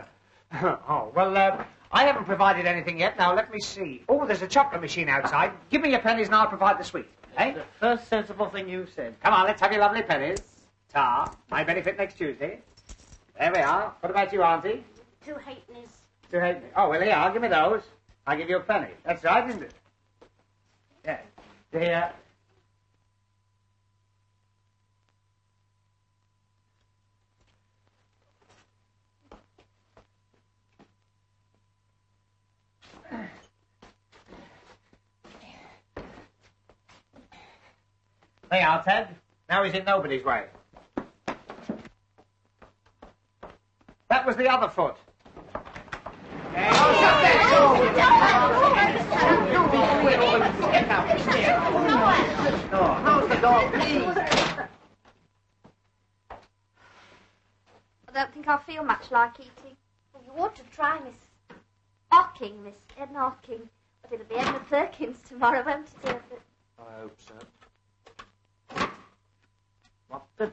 well, I haven't provided anything yet. Now, let me see. Oh, there's a chocolate machine outside. Give me your pennies and I'll provide the sweet. Eh? The first sensible thing you said. Come on, let's have your lovely pennies. Tar. My benefit next Tuesday. There we are. What about you, Auntie? 2 halfpennies. 2 halfpenny. Oh, well, here, I'll give me those. I'll give you a penny. That's right, isn't it? Yeah. There. There you are, Ted. Now he's in nobody's way. That was the other foot. Close the door, please. I don't think I'll feel much like eating. Well, you ought to try Miss Edna Hocking. But it'll be Edna Perkins tomorrow, won't it, Herbert? I hope so. What the...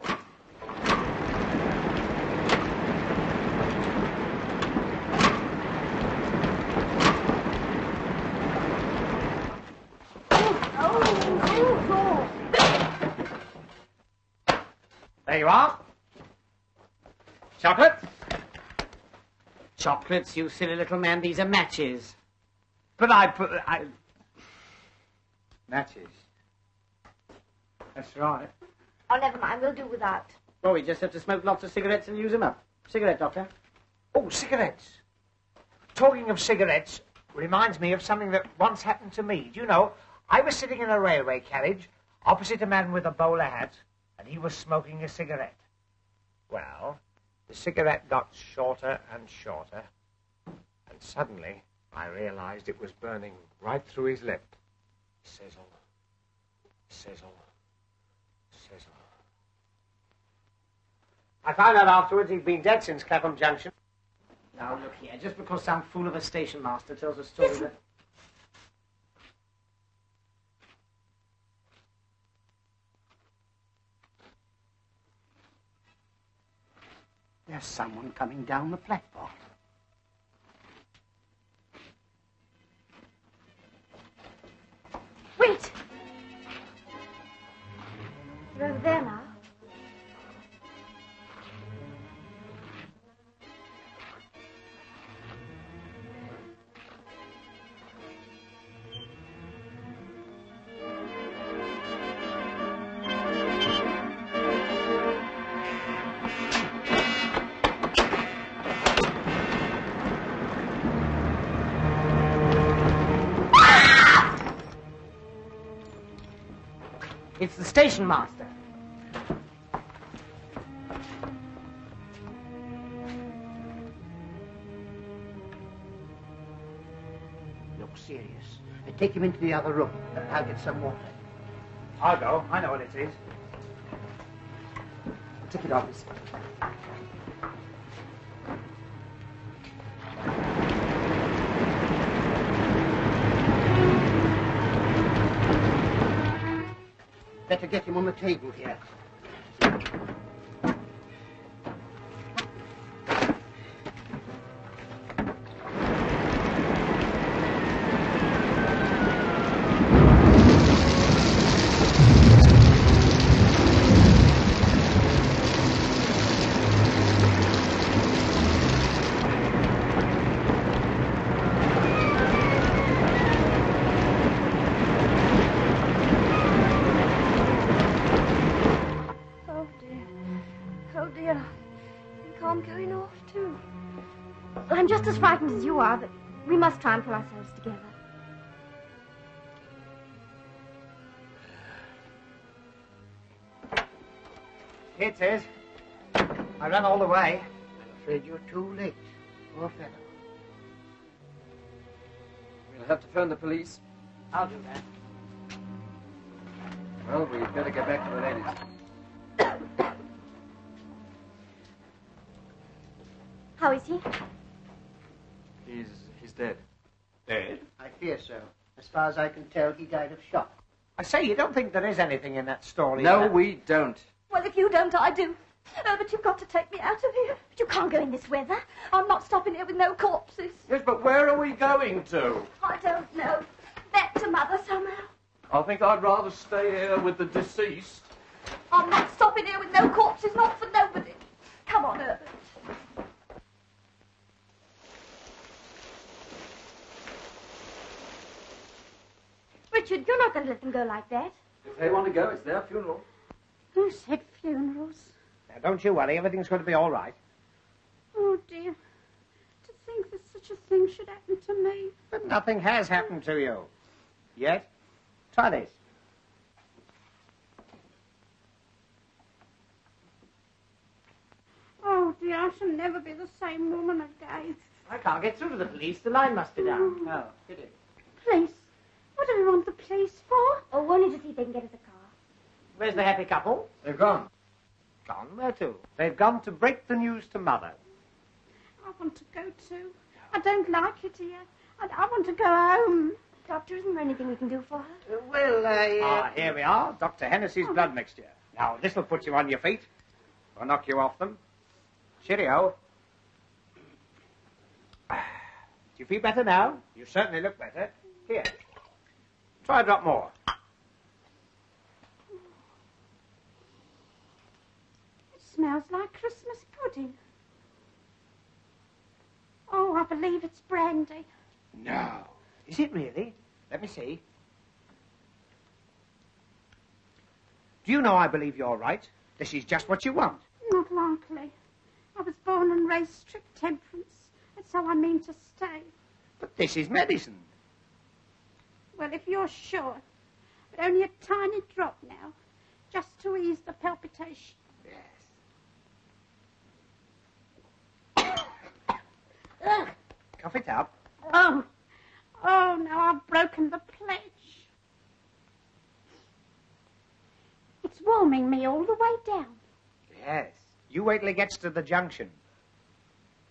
There you are. Chocolate? Chocolates, you silly little man. These are matches. But matches. That's right. Oh, never mind. We'll do without. Well, we just have to smoke lots of cigarettes and use them up. Cigarette, Doctor. Oh, cigarettes. Talking of cigarettes reminds me of something that once happened to me. Do you know, I was sitting in a railway carriage opposite a man with a bowler hat, and he was smoking a cigarette. Well, the cigarette got shorter and shorter, and suddenly I realized it was burning right through his lip. Sizzle, sizzle, sizzle. I found out afterwards he'd been dead since Clapham Junction. Now, look here. Just because some fool of a station master tells a story that... There's someone coming down the platform. Wait! You're over there now. It's the station master. Look serious. Take him into the other room. I'll get some water. I'll go. I know what it is. Ticket office. Better get him on the table here. I'm just as frightened as you are, but we must try and pull ourselves together. Here it is. I ran all the way. I'm afraid you're too late. Poor fellow. We'll have to phone the police. I'll do that. Well, we'd better get back to the ladies. How is he? He's dead. Dead? I fear so. As far as I can tell, he died of shock. I say, you don't think there is anything in that story? No, we don't. Well, if you don't, I do. But you've got to take me out of here. But you can't go in this weather. I'm not stopping here with no corpses. Yes, but where are we going to? I don't know. Back to Mother somehow. I think I'd rather stay here with the deceased. I'm not stopping here with no corpses, not for nobody. Come on, Herbert. Richard, you're not going to let them go like that. If they want to go, it's their funeral. Who said funerals? Now, don't you worry. Everything's going to be all right. Oh, dear. To think that such a thing should happen to me. But nothing has happened to you. Yet. Try this. Oh, dear, I shall never be the same woman again. I can't get through to the police. The line must be down. Oh, pity. Police? What do we want the police for? Oh, only to see if they can get us a car. Where's the happy couple? They've gone. Gone? Where to? They've gone to break the news to Mother. I want to go too. I don't like it here. I want to go home. Doctor, isn't there anything we can do for her? Ah, here we are. Dr. Hennessy's blood mixture. Now, this'll put you on your feet. Or knock you off them. Cheerio. Do you feel better now? You certainly look better. Here. Try a drop more. It smells like Christmas pudding. Oh, I believe it's brandy. No. Is it really? Let me see. Do you know I believe you're right? This is just what you want. Not likely. I was born and raised strict temperance. That's how I mean to stay. But this is medicine. Well, if you're sure. But only a tiny drop now. Just to ease the palpitation. Yes. Ugh. Cough it up. Oh. Oh, now I've broken the pledge. It's warming me all the way down. Yes. You wait till it gets to the junction.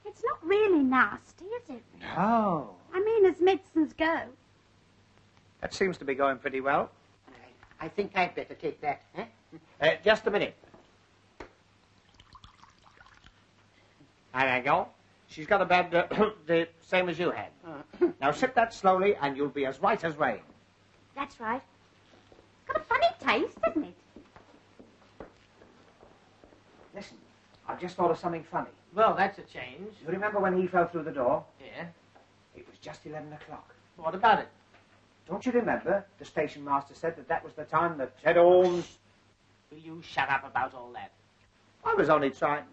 It's not really nasty, is it? No. I mean, as medicines go. That seems to be going pretty well. I think I'd better take that, eh? Just a minute. There you go. She's got a bad, the same as you had. Now sip that slowly and you'll be as right as rain. That's right. It's got a funny taste, hasn't it? Listen, I've just thought of something funny. Well, that's a change. You remember when he fell through the door? Yeah. It was just 11 o'clock. What about it? Don't you remember the station master said that was the time that Ted Holmes... Will you shut up about all that? I was only trying...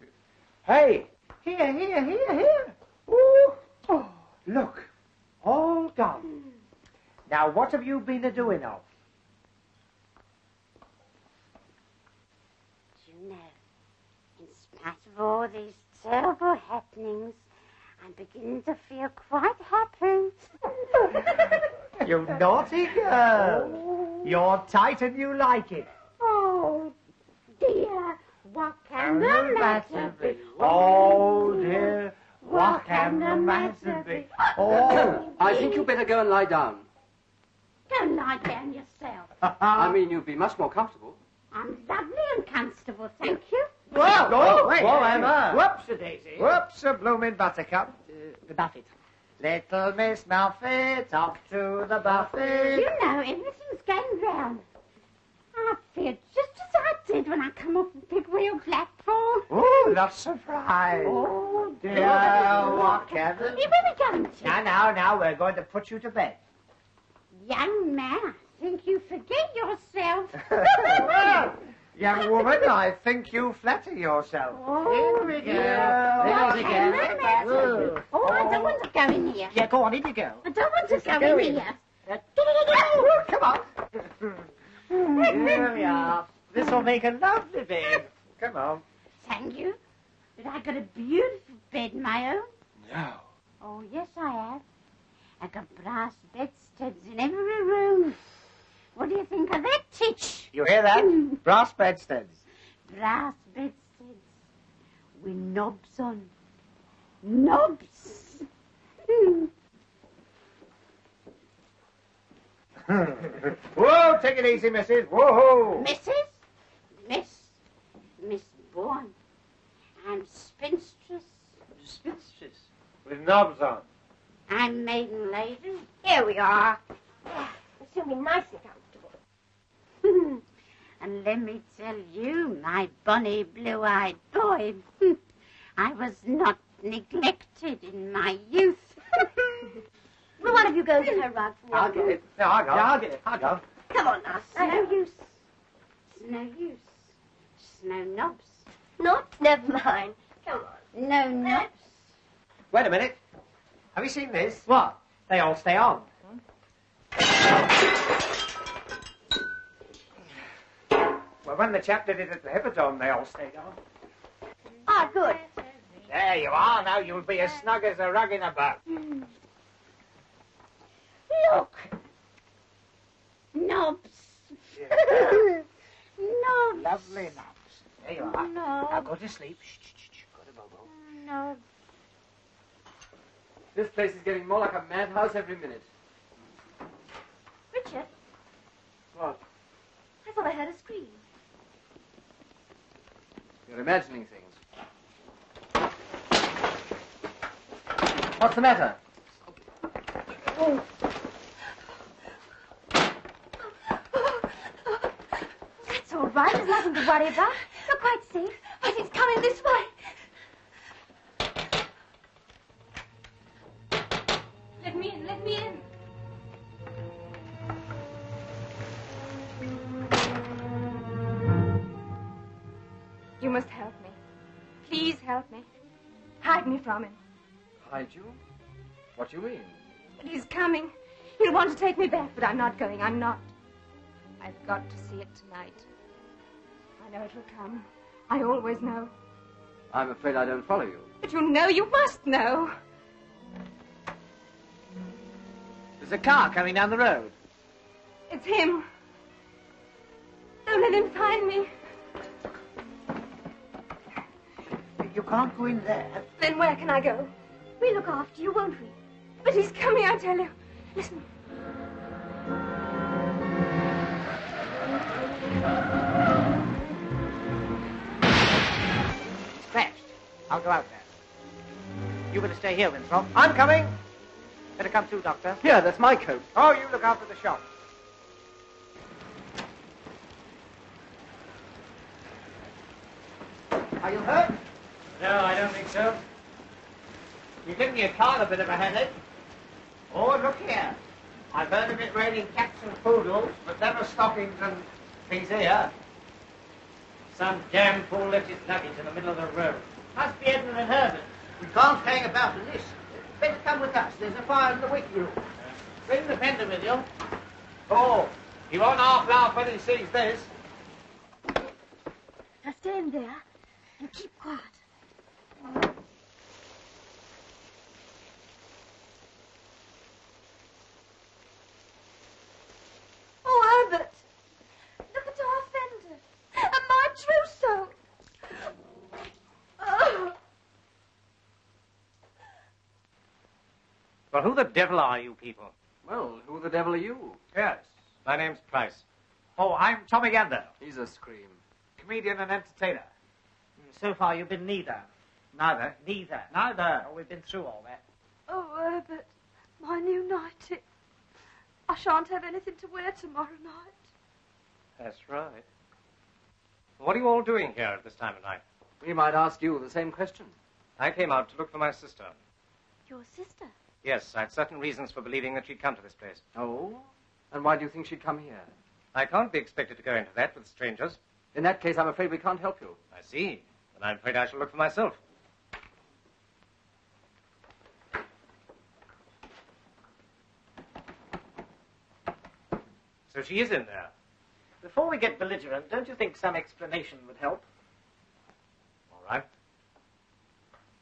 Hey! Here. Ooh. Oh, look. All gone. Now, what have you been a-doing of? you know, in spite of all these terrible happenings, I'm beginning to feel quite happy. You naughty girl. Oh. You're tight and you like it. Oh, dear, what can the matter be? Oh, dear, what can the matter be? Oh. I think you'd better go and lie down. Go lie down yourself. I mean, you'd be much more comfortable. I'm lovely and comfortable, thank you. Whoa, Oh, wait. whoa, Emma. Whoops-a-daisy. Whoops-a-bloomin' buttercup. The buffet. Little Miss Muffet, off to the buffet. You know, everything's going round. I feel just as I did when I come off the big wheel platform. Oh, not surprised. Oh, Dear, what can the... Where are we going to? Now, we're going to put you to bed. Young man, I think you forget yourself. Young woman, I think you flatter yourself. Oh, Here we go. What Here we can go. the matter be? Oh, I don't want to go in here. Yeah, go on, in you go. I don't want to go in here. Come on. Here we are. This will make a lovely bed. Come on. Thank you. But I got a beautiful bed, my own. No. Oh, yes, I have. I got brass bedsteads in every room. What do you think of that, Titch? You hear that? Brass bedsteads. Brass bedsteads with knobs on. Knobs. Whoa, take it easy, missus. Whoa. Miss Bourne. I'm spinstress. Spinstress. With knobs on. I'm maiden lady. Here we are. It's going to be nice and comfortable. And let me tell you, my bonny blue-eyed boy, I was not neglected in my youth. Will one of you go get her rug from the I'll other get room? it. No, I'll go. Yeah, I'll get it. I'll go. Come on now. It's no use. It's no use. Just no knobs. Not? Never mind. Come on. No knobs. Wait a minute. Have you seen this? What? They all stay on. Well, when the chap did it at the Hippodrome, they all stayed on. Ah, good. There you are. Now you'll be as snug as a rug in a boat. Look. Knobs. Knobs. Lovely knobs. There you are. No. Now go to sleep. Shh. Go to Bobo. Knobs. This place is getting more like a madhouse every minute. Richard, What? I thought I heard a scream. You're imagining things. What's the matter? That's all right. There's nothing to worry about. You're quite safe. But it's coming this way. Let me in. Let me in. You must help me. Please help me. Hide me from him. Hide you? What do you mean? But he's coming. He'll want to take me back, but I'm not going. I'm not. I've got to see it tonight. I know it will come. I always know. I'm afraid I don't follow you. But you know, you must know. There's a car coming down the road. It's him. Don't let him find me. You can't go in there. Then where can I go? We'll look after you, won't we? But he's coming, I tell you. Listen. It's crashed. I'll go out there. You better stay here, Winthrop. I'm coming. Better come too, Doctor. Here, that's my coat. Oh, you look after the shop. Are you hurt? No, I don't think so. You're giving your car a bit of a headache. Oh, look here. I've heard of it raining cats and poodles, but never stockings and things here. Some damn fool left his luggage in the middle of the road. Must be Edmund and Herbert. We can't hang about in this. Better come with us. There's a fire in the waiting room. Bring the fender with you. Oh, he won't half laugh when he sees this. Just stand there and keep quiet. Oh, Herbert! Look at our fender. And my trousseau. Oh. Well, who the devil are you people? Well, who the devil are you? Yes, my name's Price. Oh, I'm Tommy Gander, He's a scream. comedian and entertainer. So far, you've been neither. Neither. Neither. Neither. Oh, we've been through all that. Oh, Herbert, my new nightie. I shan't have anything to wear tomorrow night. That's right. What are you all doing here at this time of night? We might ask you the same question. I came out to look for my sister. Your sister? Yes, I had certain reasons for believing that she'd come to this place. Oh? And why do you think she'd come here? I can't be expected to go into that with strangers. In that case, I'm afraid we can't help you. I see. Then I'm afraid I shall look for myself. So she is in there. Before we get belligerent, don't you think some explanation would help? All right.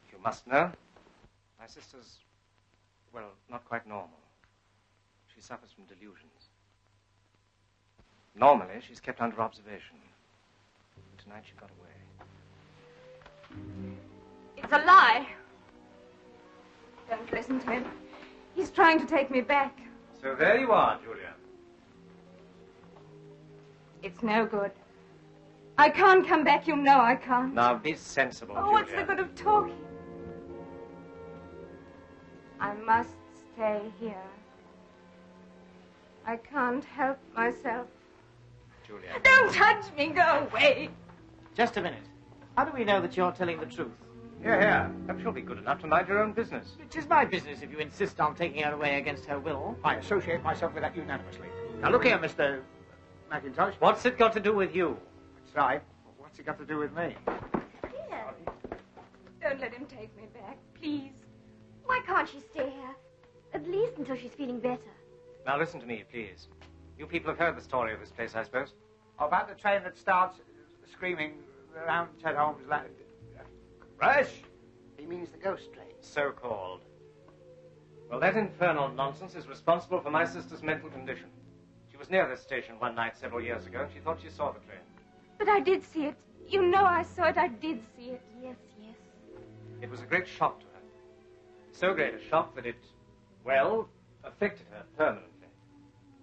If you must know, my sister's, well, not quite normal. She suffers from delusions. Normally, she's kept under observation. Tonight she got away. It's a lie. Don't listen to him. He's trying to take me back. So there you are, Julia. It's no good. I can't come back, you know I can't. Now be sensible, Oh, Julia. what's the good of talking? I must stay here. I can't help myself. Julia. Don't touch me, go away. Just a minute. How do we know that you're telling the truth? Here. Perhaps you'll be good enough to mind your own business. It is my business if you insist on taking her away against her will. I associate myself with that unanimously. Now, look here, Mr. McIntosh. What's it got to do with you? That's right. What's it got to do with me? Here. Don't let him take me back, please. Why can't she stay here? At least until she's feeling better. Now listen to me, please. You people have heard the story of this place, I suppose. About the train that starts screaming around Ted Holmes' land. Rush? He means the ghost train. So-called. Well, that infernal nonsense is responsible for my sister's mental condition. She was near this station one night several years ago, and she thought she saw the train. But I did see it. You know I saw it. I did see it. Yes, yes. It was a great shock to her. So great a shock that it, well, affected her permanently.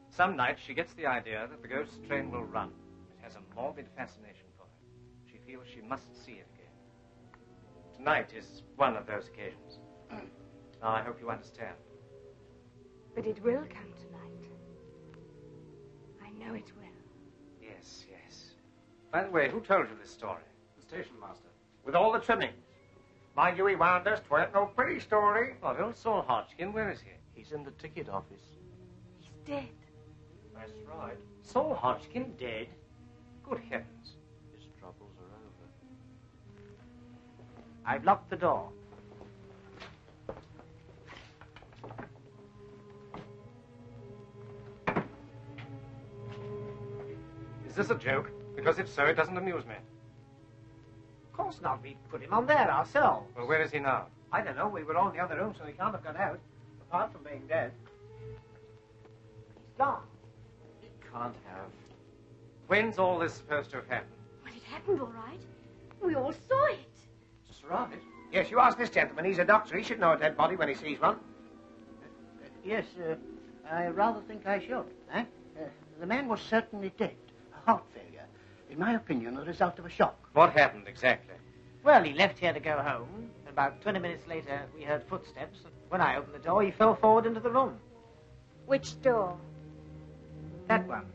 Some nights she gets the idea that the ghost train will run. It has a morbid fascination for her. She feels she must see it again. Tonight is one of those occasions. Now, I hope you understand. But it will come tonight. I know it will. Yes, yes. By the way, who told you this story? The station master. With all the trimmings. Mind you, he wound us. 'Tweren't no pretty story. Oh, old Saul Hodgkin, where is he? He's in the ticket office. He's dead. That's right. Saul Hodgkin dead? Good heavens. His troubles are over. I've locked the door. Is this a joke? Because if so, it doesn't amuse me. Of course not. We put him on there ourselves. Well, where is he now? I don't know. We were all in the other room, so he can't have got out. Apart from being dead. He's gone. He can't have. When's all this supposed to have happened? Well, it happened all right. We all saw it. Just right. Yes, you ask this gentleman. He's a doctor. He should know a dead body when he sees one. Yes, I rather think I should. The man was certainly dead. A heart failure. In my opinion, the result of a shock. What happened exactly? Well, he left here to go home. About 20 minutes later, we heard footsteps. And when I opened the door, he fell forward into the room. Which door? That one.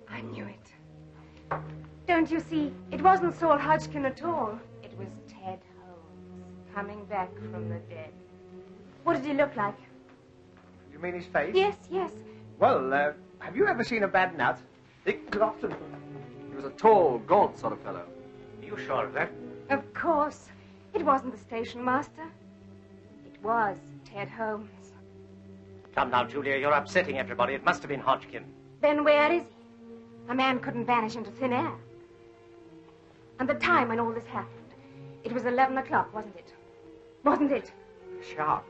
I knew it. Don't you see? It wasn't Saul Hodgkin at all. It was Ted Holmes, coming back from the dead. What did he look like? You mean his face? Yes, yes. Well, have you ever seen a bad nut? Dick Glotton. He was a tall, gaunt sort of fellow. Are you sure of that? Of course. It wasn't the station master. It was Ted Holmes. Come now, Julia, you're upsetting everybody. It must have been Hodgkin. Then where is he? A man couldn't vanish into thin air. And the time when all this happened. It was 11 o'clock, wasn't it? Wasn't it? Sharp.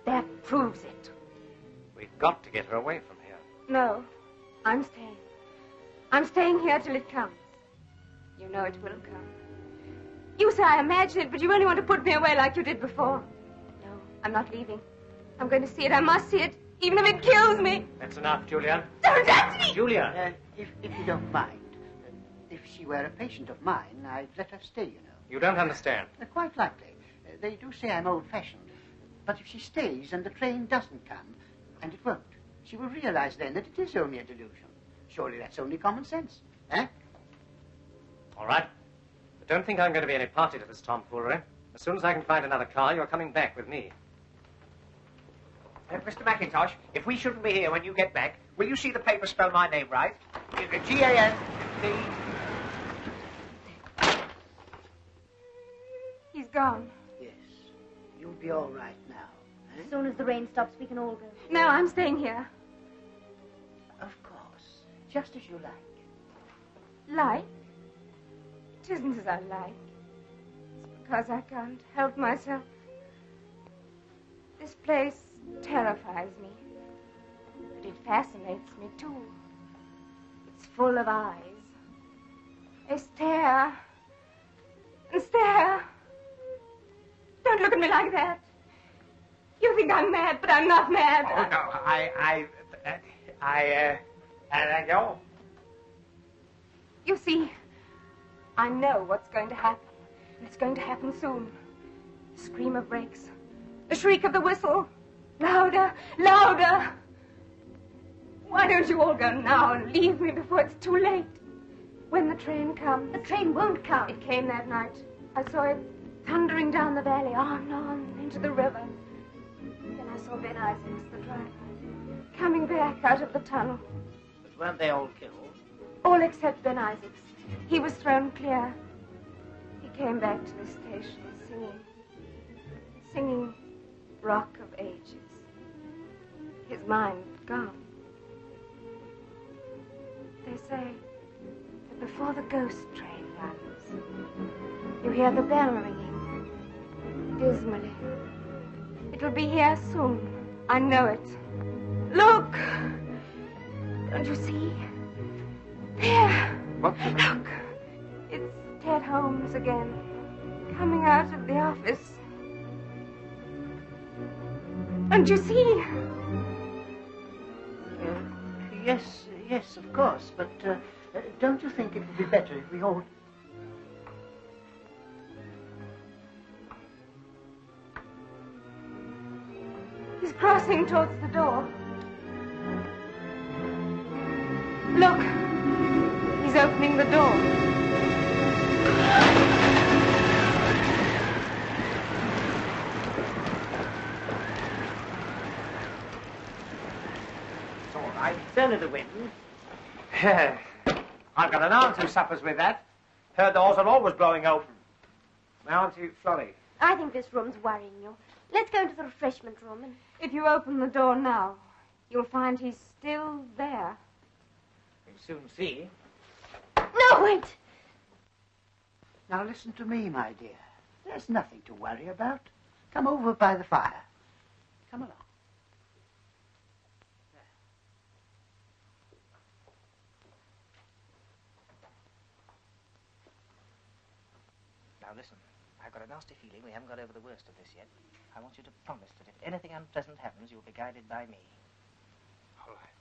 That proves it. We've got to get her away from here. No, I'm staying. I'm staying here till it comes. You know it will come. You say I imagine it, but you only want to put me away like you did before. No, I'm not leaving. I'm going to see it. I must see it, even if it kills me. That's enough, Julia. Don't touch me! Julia! If you don't mind, if she were a patient of mine, I'd let her stay, you know. You don't understand. Quite likely. They do say I'm old-fashioned. But if she stays and the train doesn't come, and it won't, she will realize then that it is only a delusion. Surely that's only common sense, eh? All right. But don't think I'm going to be any party to this tomfoolery. As soon as I can find another car, you're coming back with me. Mr. McIntosh, if we shouldn't be here when you get back, will you see the paper spell my name right? G-A-N-D... He's gone. Yes. You'll be all right now. Eh? As soon as the rain stops, we can all go. No, I'm staying here. Of course. Just as you like. Like? It isn't as I like. It's because I can't help myself. This place terrifies me. But it fascinates me, too. It's full of eyes. They stare and stare. Don't look at me like that. You think I'm mad, but I'm not mad. Oh, no, go. You see, I know what's going to happen. And it's going to happen soon. The scream of brakes. The shriek of the whistle. Louder, louder. Why don't you all go now and leave me before it's too late? When the train comes. The train won't come. It came that night. I saw it thundering down the valley, on, into the river. Then I saw Ben Isaacs, the driver, coming back out of the tunnel. But weren't they all killed? All except Ben Isaacs. He was thrown clear. He came back to the station singing Rock of Ages. His mind gone. They say that before the ghost train runs, you hear the bell ringing dismally. It will be here soon. I know it. Look! Don't you see? There! What? Look! It's Ted Holmes again, coming out of the office. Don't you see? Yes, of course. But don't you think it would be better if we all... He's crossing towards the door. Look! He's opening the door. It's all right. It's only the wind. I've got an aunt who suffers with that. Her doors are always blowing open. My Auntie Florrie. I think this room's worrying you. Let's go into the refreshment room and... If you open the door now, you'll find he's still there. We'll soon see. No, wait! Now listen to me, my dear. There's nothing to worry about. Come over by the fire. Come along. Now listen, I've got a nasty feeling we haven't got over the worst of this yet. I want you to promise that if anything unpleasant happens, you'll be guided by me. All right.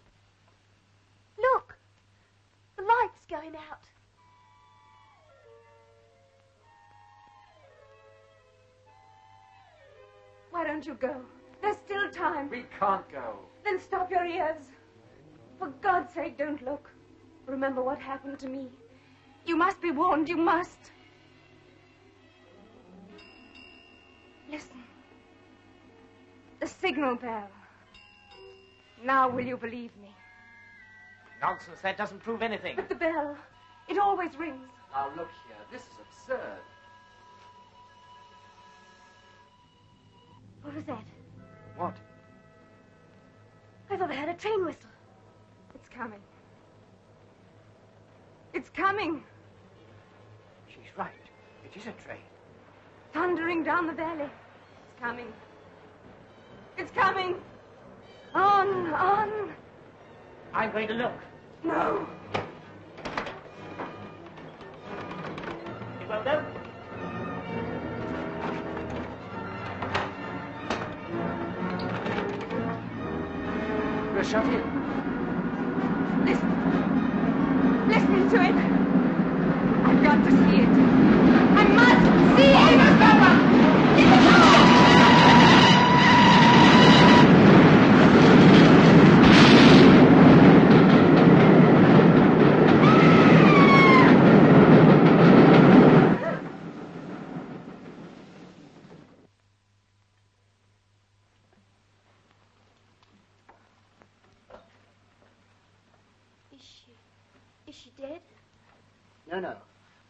Look! The light's going out. Why don't you go? There's still time. We can't go. Then stop your ears. For God's sake, don't look. Remember what happened to me. You must be warned, you must. Listen. The signal bell. Now will you believe me? Nonsense, that doesn't prove anything. But the bell, it always rings. Now look here, this is absurd. What was that? What? I thought I heard a train whistle. It's coming. It's coming. right. It is a train. Thundering down the valley. It's coming. It's coming. On, on. I'm going to look. No. You won't go? We're shut in. Listen to it. I've got to see it. I must see it. Is she dead? No.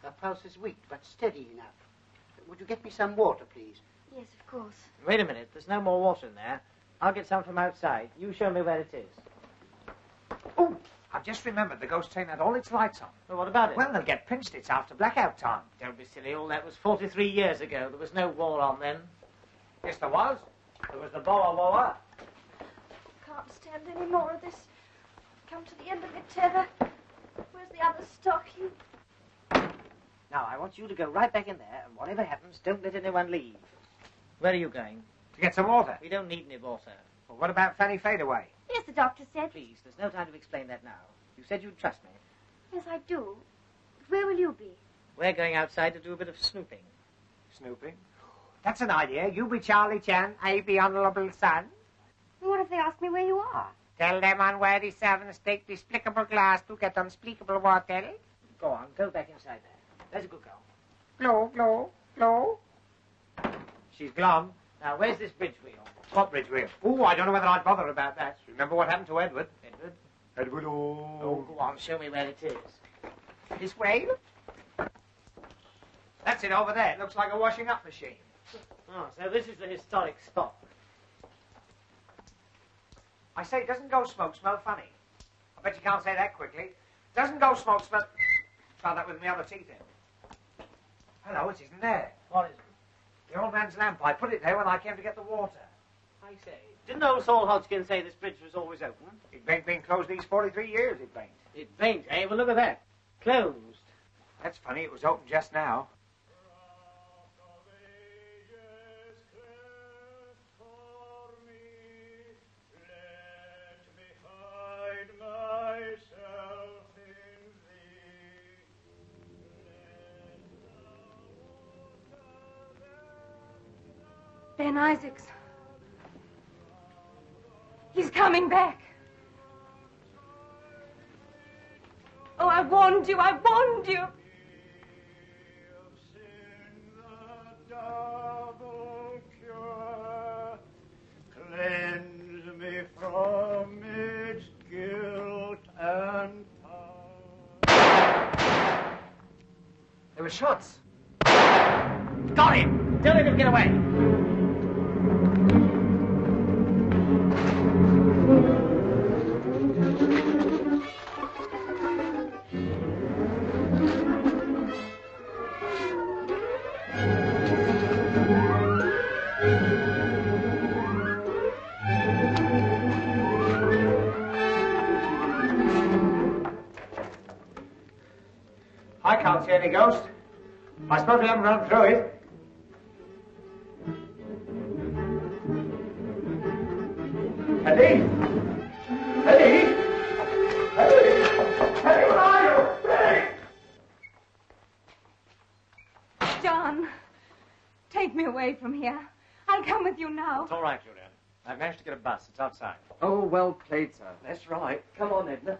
Her pulse is weak, but steady enough. Would you get me some water, please? Yes, of course. Wait a minute. There's no more water in there. I'll get some from outside. You show me where it is. Oh, I've just remembered the ghost train had all its lights on. Well, what about it? Well, they'll get pinched. It's after blackout time. Don't be silly. All that was 43 years ago. There was no war on then. Yes, there was. There was the Boer War. Can't stand any more of this. Come to the end of your tether. Where's the other stocking? Now, I want you to go right back in there, and whatever happens, don't let anyone leave. Where are you going? To get some water. We don't need any water. Well, what about Fanny Fadeaway? Yes, the doctor said. Please, there's no time to explain that now. You said you'd trust me. Yes, I do. But where will you be? We're going outside to do a bit of snooping. Snooping? That's an idea. You be Charlie Chan, I be Honourable Son. What if they ask me where you are? Tell them unworthy servants take despicable glass to get unspeakable water. Go on, go back inside there. There's a good girl. Glow, glow, glow. She's glum. Now, where's this bridge wheel? What bridge wheel? Oh, I don't know whether I'd bother about that. Remember what happened to Edward? Edward? Edward, Oh, go on, show me where it is. This way? That's it over there. It looks like a washing up machine. Oh, so this is the historic spot. I say, doesn't ghost smoke smell funny? I bet you can't say that quickly. Doesn't ghost smoke smell... Try that with my other teeth in. Hello, it isn't there. What is it? The old man's lamp. I put it there when I came to get the water. I say, didn't old Saul Hodgkin say this bridge was always open? It ain't been closed these 43 years, it ain't. It ain't, eh? Well, look at that. Closed. That's funny, it was open just now. Ben Isaacs. He's coming back. Oh, I warned you, I warned you. Cleanse me from its guilt and power. There were shots. Got him! Don't let him get away. I can't see any ghost. I suppose we haven't run through it. Eddie! Eddie! Eddie! Eddie, where are you? Eddie! John, take me away from here. I'll come with you now. It's all right, Julian. I've managed to get a bus. It's outside. Oh, well played, sir. That's right. Come on, Edna.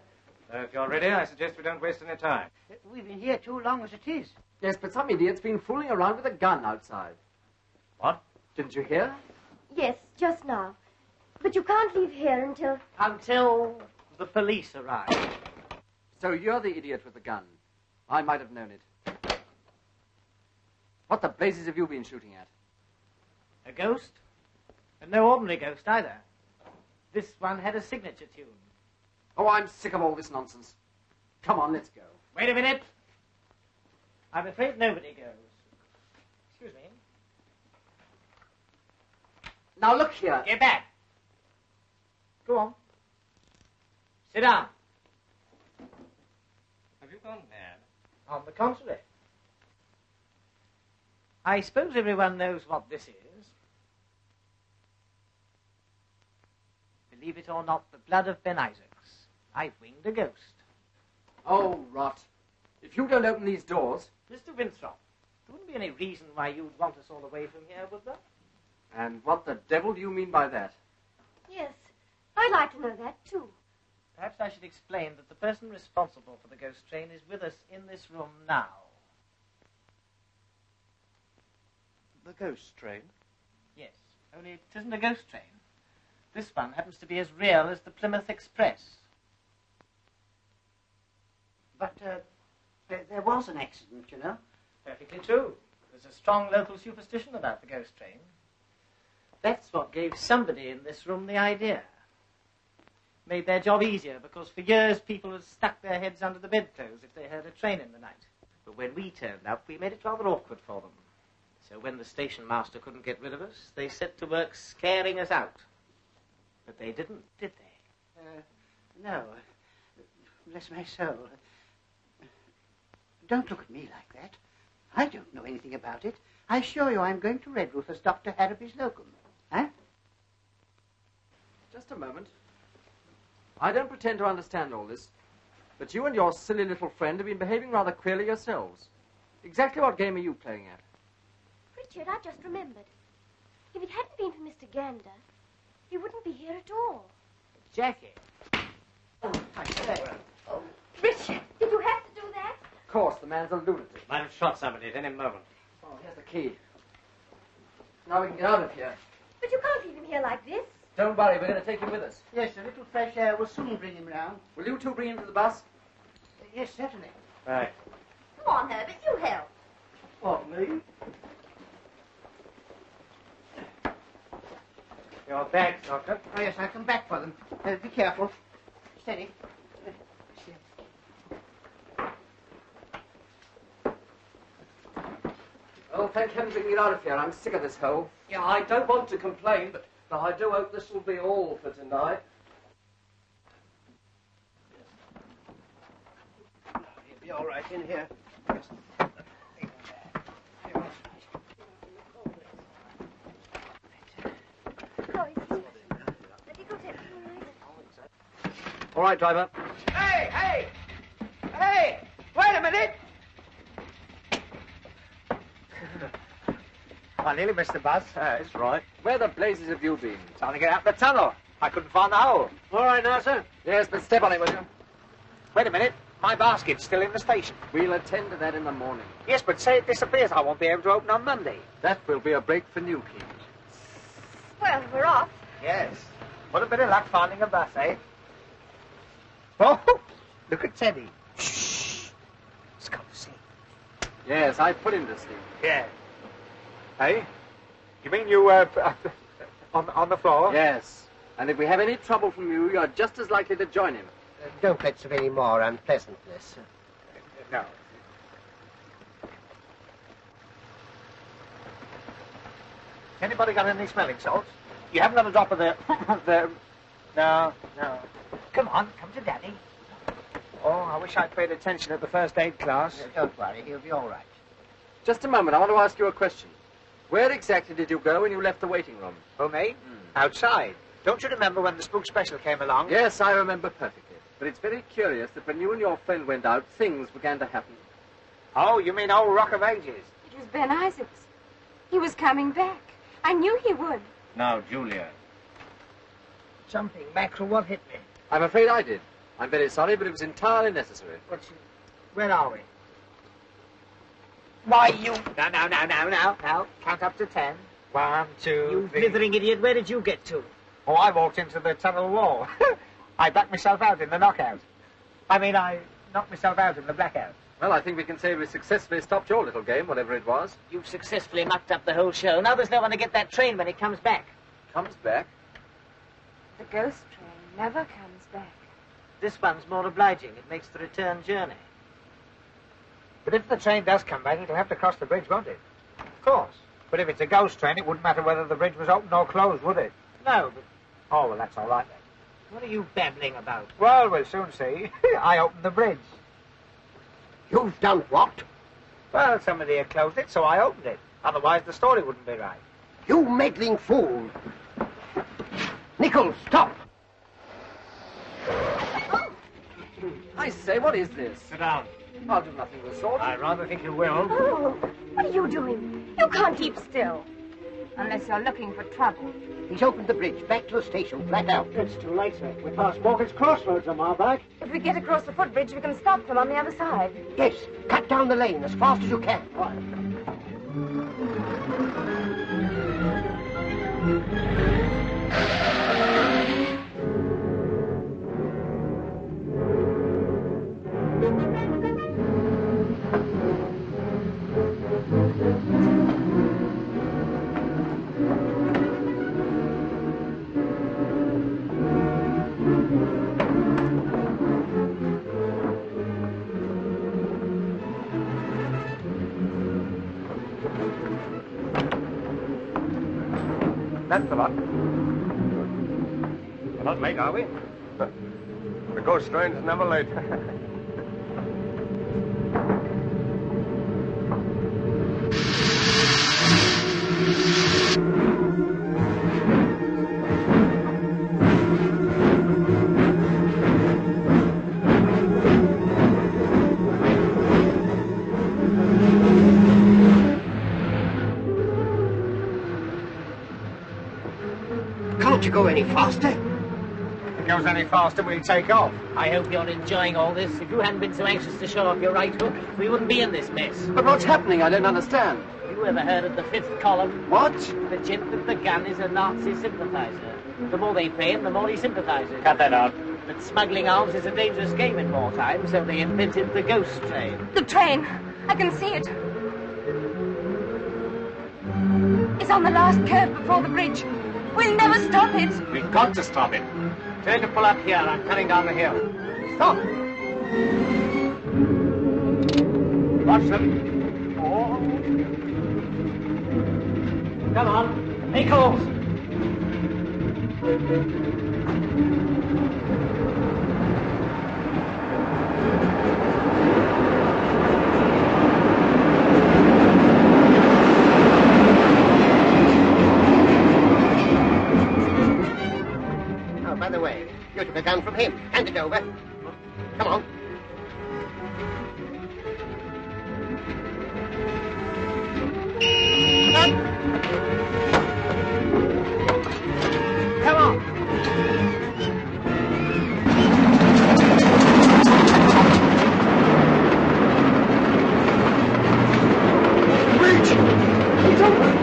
If you're ready, I suggest we don't waste any time. We've been here too long as it is. Yes, but some idiot's been fooling around with a gun outside. What? Didn't you hear? Yes, just now. But you can't leave here until... Until the police arrive. So you're the idiot with the gun. I might have known it. What the blazes have you been shooting at? A ghost? And no ordinary ghost either. This one had a signature tune. Oh, I'm sick of all this nonsense. Come on, let's go. Wait a minute. I'm afraid nobody goes. Excuse me. Now look here. Get back. Go on. Sit down. Have you gone mad? On the contrary. I suppose everyone knows what this is. Believe it or not, the blood of Ben Isaacs. I've winged a ghost. Oh, rot. If you don't open these doors... Mr. Winthrop, there wouldn't be any reason why you'd want us all away from here, would there? And what the devil do you mean by that? Yes, I'd like to know that, too. Perhaps I should explain that the person responsible for the ghost train is with us in this room now. The ghost train? Yes, only it isn't a ghost train. This one happens to be as real as the Plymouth Express. But there was an accident, you know. Perfectly true. There's a strong local superstition about the ghost train. That's what gave somebody in this room the idea. Made their job easier, because for years people had stuck their heads under the bedclothes if they heard a train in the night. But when we turned up, we made it rather awkward for them. So when the station master couldn't get rid of us, they set to work scaring us out. But they didn't, did they? No. Bless my soul. Don't look at me like that. I don't know anything about it. I assure you I'm going to Redruth as Dr. Harrowby's locum. Huh? Just a moment. I don't pretend to understand all this, but you and your silly little friend have been behaving rather queerly yourselves. Exactly what game are you playing at? Richard, I just remembered. If it hadn't been for Mr. Gander, he wouldn't be here at all. Jackie. Oh, I say. Oh, Richard, did you have to do that? Of course, the man's a lunatic. Might have shot somebody at any moment. Oh, here's the key. Now we can get out of here. But you can't leave him here like this. Don't worry, we're going to take him with us. Yes, a little fresh air will soon bring him round. Will you two bring him to the bus? Yes, certainly. Right. Come on, Herbert, you help. What, me? Your bags, Doctor. Oh, yes, I'll come back for them. Be careful. Steady. Oh, thank heaven we can get out of here. I'm sick of this hole. Yeah, I don't want to complain, but I do hope this will be all for tonight. You'll be all right in here. Just All right, driver. Hey, hey! Hey! Wait a minute! I nearly missed the bus. That's right. Where the blazes have you been? Trying to get out the tunnel. I couldn't find the hole. All right now, sir. Yes, but step on it, will you? Wait a minute. My basket's still in the station. We'll attend to that in the morning. Yes, but say it disappears. I won't be able to open on Monday. That will be a break for Newquay. Well, we're off. Yes. What a bit of luck finding a bus, eh? Oh, look at Teddy. Shh. He's gone to sleep. Yes, I put him to sleep. Yeah. Hey? You mean you, on the floor? Yes. And if we have any trouble from you, you're just as likely to join him. don't let's have any more unpleasantness. No. Anybody got any smelling salts? You haven't got a drop of the... No. Come on, come to Daddy. Oh, I wish I'd paid attention at the first aid class. Don't worry, he'll be all right. Just a moment, I want to ask you a question. Where exactly did you go when you left the waiting room? Oh, me? Outside. Don't you remember when the spook special came along? Yes, I remember perfectly. But it's very curious that when you and your friend went out, things began to happen. Oh, you mean old Rock of Ages? It was Ben Isaacs. He was coming back. I knew he would. Now, Julia. Jumping mackerel, what hit me? I'm afraid I did. I'm very sorry, but it was entirely necessary. Where are we? Why, you... Now. Count up to 10. 1, 2, You 3... blithering idiot, where did you get to? Oh, I walked into the tunnel wall. I backed myself out in the knockout. I knocked myself out in the blackout. Well, I think we can say we successfully stopped your little game, whatever it was. You've successfully mucked up the whole show. Now there's no one to get that train when it comes back. Comes back? The ghost train never comes back. This one's more obliging. It makes the return journey. But if the train does come back, it'll have to cross the bridge, won't it? Of course. But if it's a ghost train, it wouldn't matter whether the bridge was open or closed, would it? No, but Oh, well, that's all right then. what are you babbling about? Well, we'll soon see. I opened the bridge. You've done what? Well, somebody had closed it, so I opened it. Otherwise, the story wouldn't be right. You meddling fool. Nichols, stop. I say, what is this? Sit down. I'll do nothing of the sort. I rather think you will. Oh, what are you doing? You can't keep still. Unless you're looking for trouble. He's opened the bridge back to the station, flat out. It's too late, sir. We're past Morgan's Crossroads a mile back. If we get across the footbridge, we can stop them on the other side. Yes, cut down the lane as fast as you can. That's the lot. We're not late, are we? The ghost train's never late. Can't you go any faster? If it goes any faster, we'll take off. I hope you're enjoying all this. If you hadn't been so anxious to show off your right hook, we wouldn't be in this mess. But what's happening? I don't understand. Have you ever heard of the fifth column? What? The gent with the gun is a Nazi sympathizer. The more they pay him, the more he sympathizes. Cut that out. But smuggling arms is a dangerous game in wartime, so they invented the ghost train. The train. I can see it. It's on the last curve before the bridge. We'll never stop it. We've got to stop it. Tell him to pull up here. I'm coming down the hill. Stop! Watch them. Oh. Come on, make calls. Oh, by the way, you took a gun from him. Hand it over. Come on. Come on. Bridge! It's open!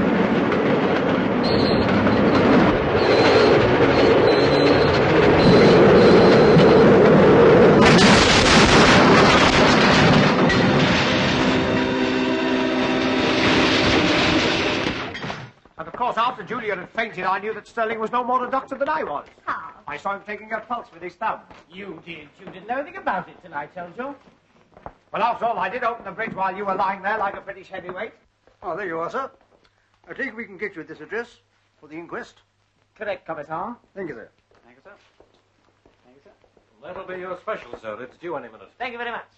And of course, after Julia had fainted, I knew that Sterling was no more a doctor than I was. How? I saw him taking her pulse with his thumb. You did. You didn't know anything about it till I told you. Well, after all, I did open the bridge while you were lying there like a British heavyweight. Oh, there you are, sir. I think we can get you at this address for the inquest. Correct, Commissar. Thank you, sir. Thank you, sir. Thank you, sir. That'll be your special, sir. It's due any minute. Thank you very much.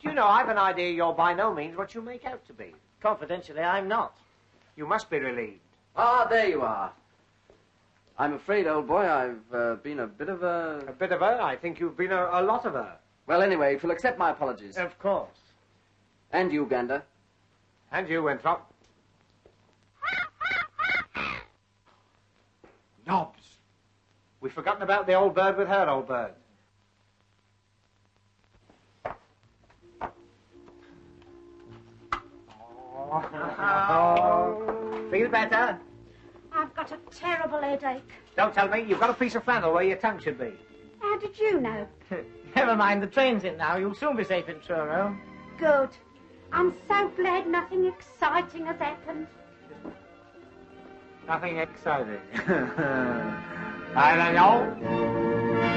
Do you know, I've an idea you're by no means what you make out to be. Confidentially, I'm not. You must be relieved. Ah, there you are. I'm afraid, old boy, I've been a bit of a... A bit of her? I think you've been a lot of her. Well, anyway, if you'll accept my apologies. Of course. And you, Gander. And you, Winthrop. Knobs. We've forgotten about the old bird with her old bird. Feel better? I've got a terrible headache. Don't tell me. You've got a piece of flannel where your tongue should be. How did you know? Never mind, the train's in now. You'll soon be safe in Truro. Good. I'm so glad nothing exciting has happened. Nothing exciting. I don't know.